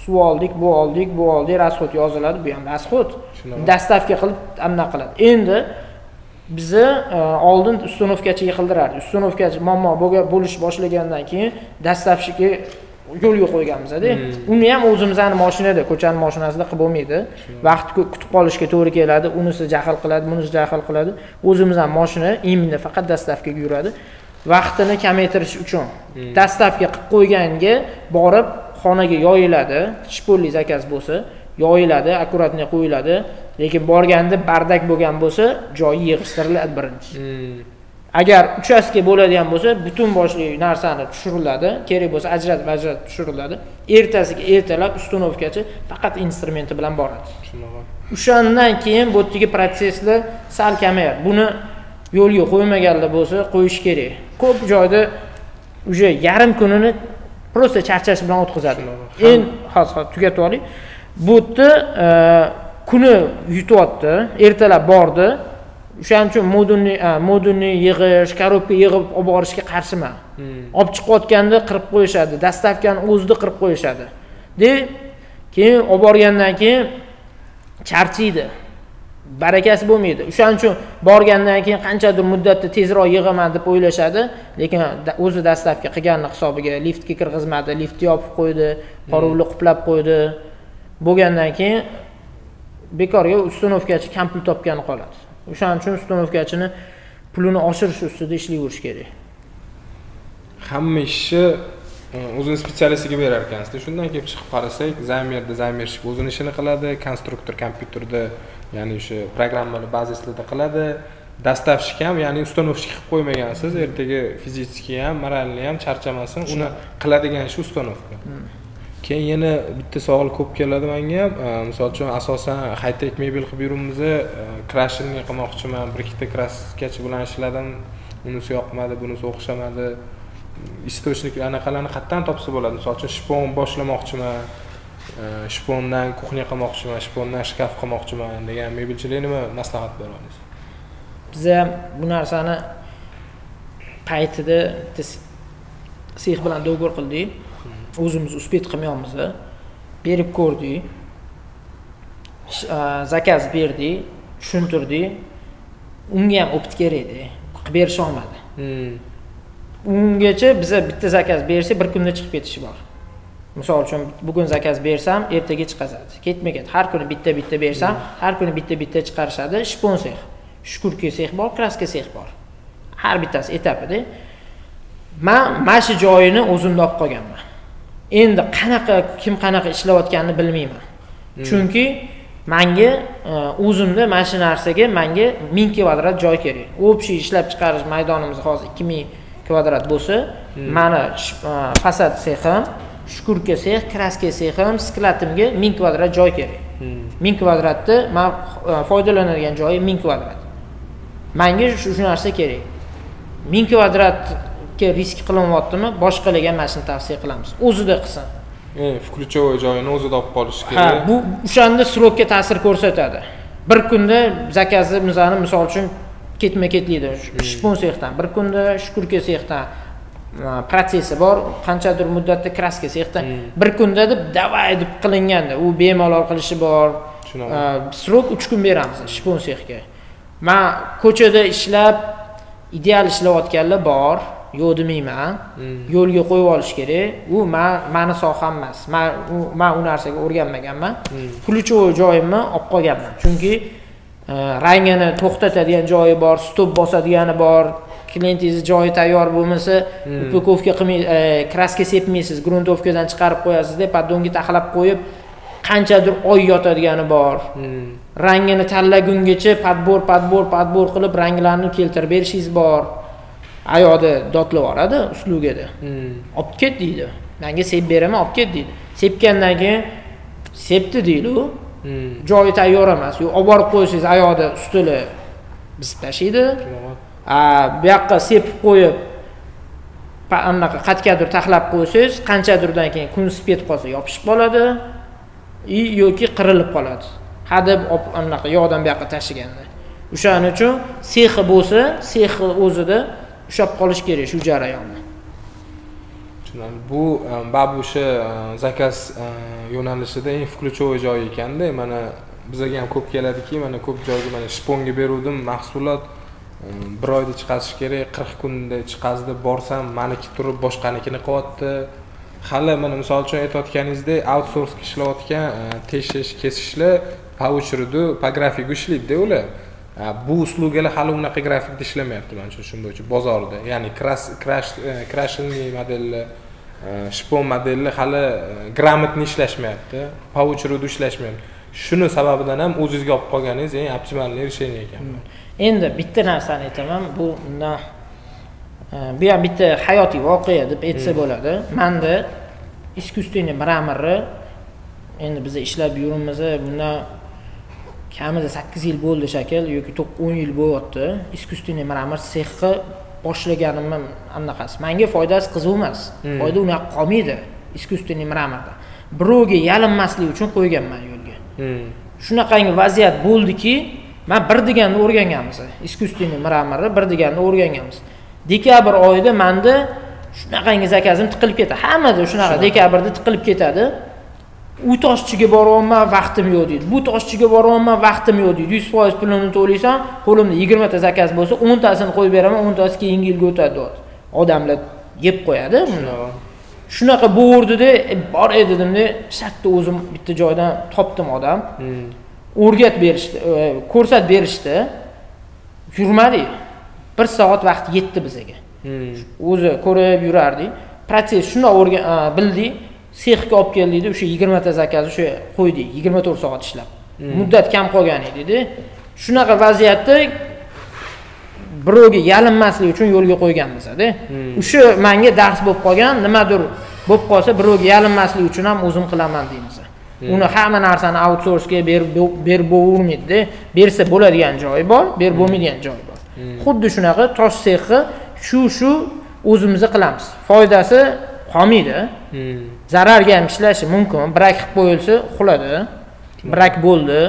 Suv oldik, bu oldik, bu oldik, rasxod yoziladi, bu ham rasxod. Dastavka qilib amna qiladi. Endi bizni oldin ustanovkachiga qildirardi. Ustanovkachi muammo bo'lish boshlagandan keyin dastavkaga yo'lga qo'yganmiz-da. Uni ham o'zimizning mashinada, ko'chaning mashinasida qilib bo'lmaydi. Vaqt kutib qolishga to'g'ri keladi. Unisi jahl qiladi, bunisi jahl qiladi. O'zimizning mashina imminda faqat dastavkaga yuradi. Vaqtini kamaytirish uchun dastavka qilib qo'yganga borib xonaga yoyiladi. Shpolli zakaz bo'lsa, yoyiladi, akkuratni qo'yiladi. Lekin borganda bardak bo'lgan bo'lsa, joyi yig'ishtiriladi birinchi. Agar uchastka bo'ladigan bo'lsa, butun boshli narsani tushiriladi, kerak bo'lsa ajratib tushiriladi. Ertasiga ertalab ustanovkachi faqat instrumenti bilan boradi. Shunaqa. O'shandan keyin bu yerdagi protsesslar sal kamayadi. Buni yo'lga qo'ymaganlar bo'lsa, qo'yish kerak. Ko'p joyda uje yarim kunini prosta charchash bilan o'tkazadi. Hozir tugatib oling. Bu yerda kuni yutyapti, ertalab bordi, O'shaning uchun modulni yig'ish, korobka yig'ib olib borishga qarshiman. Olib chiqayotganda qirib qo'yishadi, dastavkani o'zida qirib qo'yishadi. Keyin olib borgandan keyin charchiydi. Barakasi bo'lmaydi. O'shaning uchun borgandan keyin qanchadir muddatda tezroq yig'aman deb o'ylashadi, lekin o'zi dastavka qilganning hisobiga liftga kirgizmadi, liftni yopib qo'ydi, qorovulni quplab qo'ydi. Bo'lgandan keyin bekorga ustanovkachi kam pul topgani qoladi. O'shaning uchun ustanovkachini pulini oshirish ustida ishlayverish kerak. Hamma ishni o'zini spetsialistiga berar ekansiz. Shundan kelib chiqib qarasak, dizaynership o'zini ishini qiladi, konstruktor kompyuterda, ya'ni o'sha programmalar bazasida qiladi. Dastavshik ham, ya'ni ustanovshik qilib qo'ymagansiz, ertaga fizически ham, moralni ham charchamasin, uni qiladigan ish ustanovka. Keyin yana bitta savol ko'p keladi menga. Misol uchun asosan high-tech mebel qilib yuribmiz, krashingni qilmoqchiman, bir ikkita kraskachi bilan ishladim, unisi yoqmadi, bunisi o'xshamadi. Istochnik anaqalarni qayerdan topsa bo'ladi? Misol uchun shpon boshlamoqchiman, shpondan kuxnya qilmoqchiman, shpondan shkaf qilmoqchiman degan mebelchilarga nima maslahat bera olasiz? Biz ham bu narsani paytida sex bilan do'g'or qildik. O'zimiz uspet qilmayapmiz. Berib ko'rdik. Zakaz berdik, tushuntirdik. Unga ham opit kerak edi. Qilib berisha olmadi. Ungacha biza bitta zakaz bersa bir kunda chiqib ketishi bor. Misol uchun bugun zakaz bersam, ertaga chiqazadi. Ketma-ket har kuni bitta bersam, har kuni bitta chiqarishadi. Shpon sex, shukurki sex bor, kraska sex bor. Har bittasi etapida. Men shu joyini o'zimda olib qolganman. Endi kim qanaqa ishlayotganini bilmayman. Chunki menga o'zimda mana shu narsaga menga 1000 kvadrat joy kerak. Общий ishlab chiqarish maydonimiz hozir 2000 kvadrat bo'lsa, mana fasad sexim, shukurka sex, kraska sexim, sklatimga 1000 kvadrat joy kerak. 1000 kvadratda men foydalanadigan joyi 1000 kvadrat. Menga shu narsa kerak. 1000 kvadratga risk qilyaptimi, boshqalarga mana shuni tavsiya qilamiz. O'zida qilsin. Включовой joyini o'zida olib qolish kerak. Ha, bu o'shanda srokka ta'sir ko'rsatadi. Bir kunda zakazimizni misol uchun ketma-ketlikda shpon sexdan, bir kunda shukurka sexdan protsessi bor, qanchadir muddatda kraska sexdan bir kunda deb davay deb qilinganda, u bemalol qilishi bor. Srok 3 kun beramiz shpon sexga. Men ko'chada ishlab ideal ishlayotganlar bor, yo'q demayman. Yo'lga qo'yib olish kerak. U meni soham emas. Men u narsaga o'rganmaganman. Ключевой joyimni olib qolganman. Chunki rangini to'xtatadigan joyi bor, stop bosadigani bor. Klientingiz joyi tayyor bo'lmasa, upakovka qilmay, kraska sepmaysiz, gruntovkadan chiqarib qo'yasiz deb paddonga taxlab qo'yib, qanchadir oy yotadigani bor. Rangini tanlagungacha padbor qilib ranglarni keltirib berishingiz bor. Ayoqda dotlab yuboradi uslugida. Olib ket deydi. Menga sep beraman, olib ket deydi. Sepgandan keyin sepdi deydi u. Joyi tayyor emas. Olib borib qo'ysangiz ayoqda ustuli bisib tashlaydi. Bu yoqqa sepib qo'yib, anaqa qatgadir taxlab qo'ysangiz, qanchadirdan keyin kun isib ketib qolsa yopishib qoladi yoki qirilib qoladi. Hadeb anaqa yoqdan bu yoqqa tashiganda. O'shaning uchun sexi bo'lsa, sexi o'zida ushlab qolish kerak shu jarayonni. Tushunarli. Bu o'sha zakaz yo'nalishida eng ключевой joy ekanda. Mana bizga ham ko'p keladiki, mana ko'p joyga mana shponga beruvdim, mahsulot 1 oyda chiqarish kerak, 40 kunda chiqazdi, borsam meniki turib boshqanikini qilyapti. Hali mana misol uchun aytayotganingizdek, outsource ishlayotgan teshish, kesishlar pauchirdi, po grafik ishlaydi ular. Bu uslugalar hali unaqa grafikda ishlamayapti menimcha shun bo'yicha bozorda. Ya'ni crashing modellar, shpon modellar hali gрамотно ishlashmayapti, pauchirdi ishlashmayapti. Shuni sababidan ham o'zingizga olib qolganingiz eng optimal решение ekan. Endi bitta narsani aytaman, bu ham bitta hayotiy voqea deb aytsa bo'ladi. Menda искусственный mramorni endi biz ishlab yurimiz, bundan kamida 8 yil bo'ldi shakil yoki 10 yil bo'lyapti. Искусственный mramor sexni boshlaganim anaqasi. Menga foydasi qiziq emas. Foyda uni qolmaydi искусственный mramorda. Birovga yalinmaslik uchun qo'yganman yo'lga. Shunaqangi vaziyat bo'ldiki, Men bir deganni o'rganganmiz. Искусственный mramorni bir deganni o'rganganmiz. Dekabr oyida menda shunaqangi zakazim tiqilib ketadi. Hammada shunaqa dekabrda tiqilib ketadi. U toshchiga boryapman, vaqtim yo'q deydi. Bu toshchiga boryapman, vaqtim yo'q deydi. 100% pulini to'laysan, qo'limda 20 ta zakaz bo'lsa, 10 tasini qo'yib beraman, 10 tasi keyingi yilga o'tadi deyapti. Odamlar yeb qo'yadi buni. Shunaqa bo'rdida bor edi dedimda, shartta o'zim bitta joydan topdim odam. O'rgat berishdi, ko'rsatib berishdi. Yurmadik. 1 soat vaqt yetdi bizga. O'zi ko'rib yurardik. Proses shunday bildik. Sexga olib keldikda o'sha 20 ta zakazni o'sha qo'ydik, 24 soat ishlab. Muddat kam qolgan edi. Shunaqa vaziyatda birovga yalinmaslik uchun yo'lga qo'yganmiz-da. O'sha menga dars bo'lib qolgan, nimadir bo'lib qolsa birovga yalinmaslik uchun ham o'zim qilaman deymiz. Uni hamma narsani outsourcega berib bo'lavermaydi. Bersa bo'ladigan joyi bor, berib bo'lmaydigan joyi bor. Xuddi shunaqa tosh sexi shu o'zimizni qilamiz. Foydasi qolmaydi. Zararga ham ishlashi mumkin. Brak qilib qo'yilsa, uxladi. Brak bo'ldi.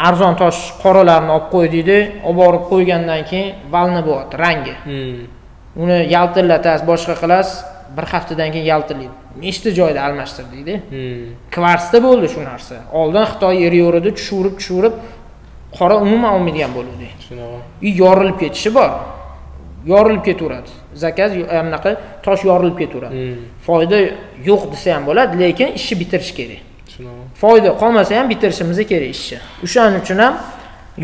Arzon tosh qoralarni olib qo'ydingda, olib borib qo'ygandan keyin valni bo'ladi, rangi. Uni yaltillatasiz, boshqa qilasiz, bir haftadan keyin yaltillaydi. Nechta joyda almashtirdingda. Kvarsda bo'ldi shu narsa. Oldin Xitoy yer yo'rida tushirib, qora umuman olmaydigan bo'ldi. Shunaqa. Yorilib ketishi bor. Yorilib ketaveradi. Zakaz anaqa tosh yorilib ketaveradi. Foyda yo'q desa ham bo'ladi, lekin ishni bitirish kerak. Foyda qolmasa ham bitirishimiz kerak ishni. O'shaning uchun ham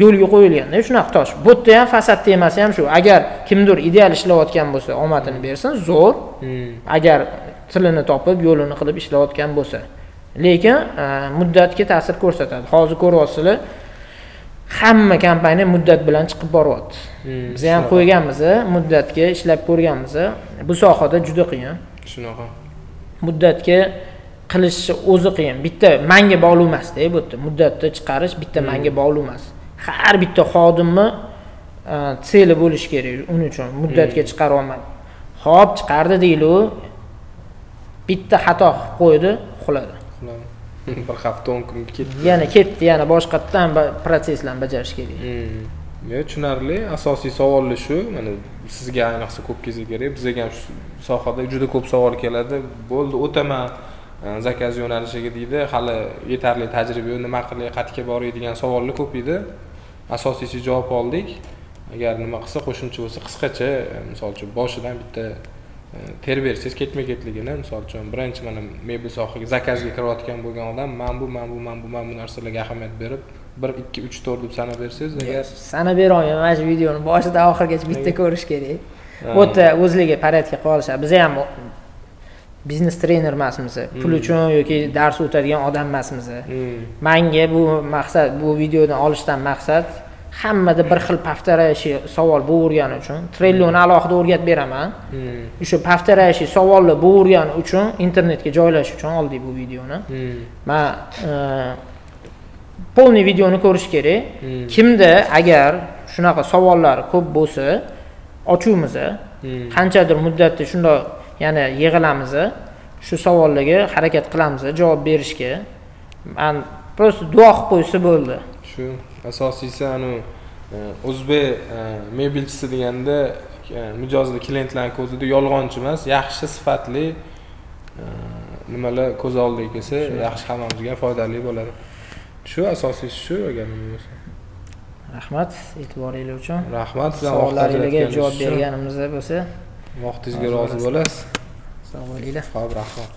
yo'lga qo'yilganda shunaqa tosh. Bu yerda ham fasad temasi ham shu. Agar kimdir ideal ishlayotgan bo'lsa, omadini bersin, zo'r. Agar tilini topib, yo'lini qilib ishlayotgan bo'lsa. Lekin muddatga ta'sir ko'rsatadi. Hozir ko'ryapsizlar, hamma kompaniya muddat bilan chiqib boryapti. Biz ham qo'yganmiz, muddatga ishlab ko'rganmiz. Bu sohada juda qiyin. Shunaqa. Muddatga qilishni o'zi qiyin. Bitta manga bog'liq emas-da bu yerda. Muddatda chiqarish bitta manga bog'liq emas. Har bitta xodimni tseli bo'lish kerak. Uning uchun muddatga chiqaryapman. Xo'p, chiqardi deylik. Bitta xato qilib qo'ydi, uxladi. Bir hafta 10 kun ketdi. Yana ketdi, yana boshqatdan proseslarni bajarish kerak. Tushunarli. Asosiy savollar shu. Mana sizga ayniqsa ko'p kelsa kerak. Bizga ham shu sohada juda ko'p savol keladi. Bo'ldi, o'taman zakaz yo'nalishiga deydi. Hali yetarli tajriba yo'q, nima qilay, qayerga boray degan savollar ko'p edi. Asosiysi javob oldik. Agar nima qilsa qo'shimcha bo'lsa, qisqacha, misol uchun boshidan bitta ter bersangiz ketma-ketligini, misol uchun birinchi mana mebel sohaga zakazga kirayotgan bo'lgan odam mana bu narsalarga ahamiyat berib 1 2 3 4 deb sanab bersangiz, agar sanab bera olmayman, mana shu videoni boshidan oxirigacha bitta ko'rish kerak. Bu yerda o'zligi paratga qolishadi. Biz ham biznes trener emasmiz. Pul uchun yoki dars o'tadigan odam emasmiz. Menga bu maqsad, bu videodan olishdan maqsad hammada bir xil paftarashi savol bo'vergani uchun trillionni alohida o'rgatib beraman. O'sha paftarashi savollar bo'vergani uchun internetga joylash uchun oldik bu videoni. Men polni videoni ko'rish kerak. Kimda agar shunaqa savollar ko'p bo'lsa, ochuvimiz. Qanchadir muddatda shunday yana yig'ilamiz. Shu savollarga harakat qilamiz, javob berishga. Men prosta duo qilib qo'ysa bo'ldi. Shu asosiysi anu o'zbek mebelchisi deganda mijozli klientlar ko'zida yolg'onchi emas, yaxshi sifatli nimalar ko'z oldiga kelsa, yaxshi hammamizga foydali bo'ladi. Shu asosiysi shu, agar nima bo'lsa. Rahmat e'tiboringiz uchun. Rahmat, savollaringizga javob berganimizda bo'lsa, vaqtingizga rozi bo'lasiz. Sog' bo'linglar. Xo'p, rahmat.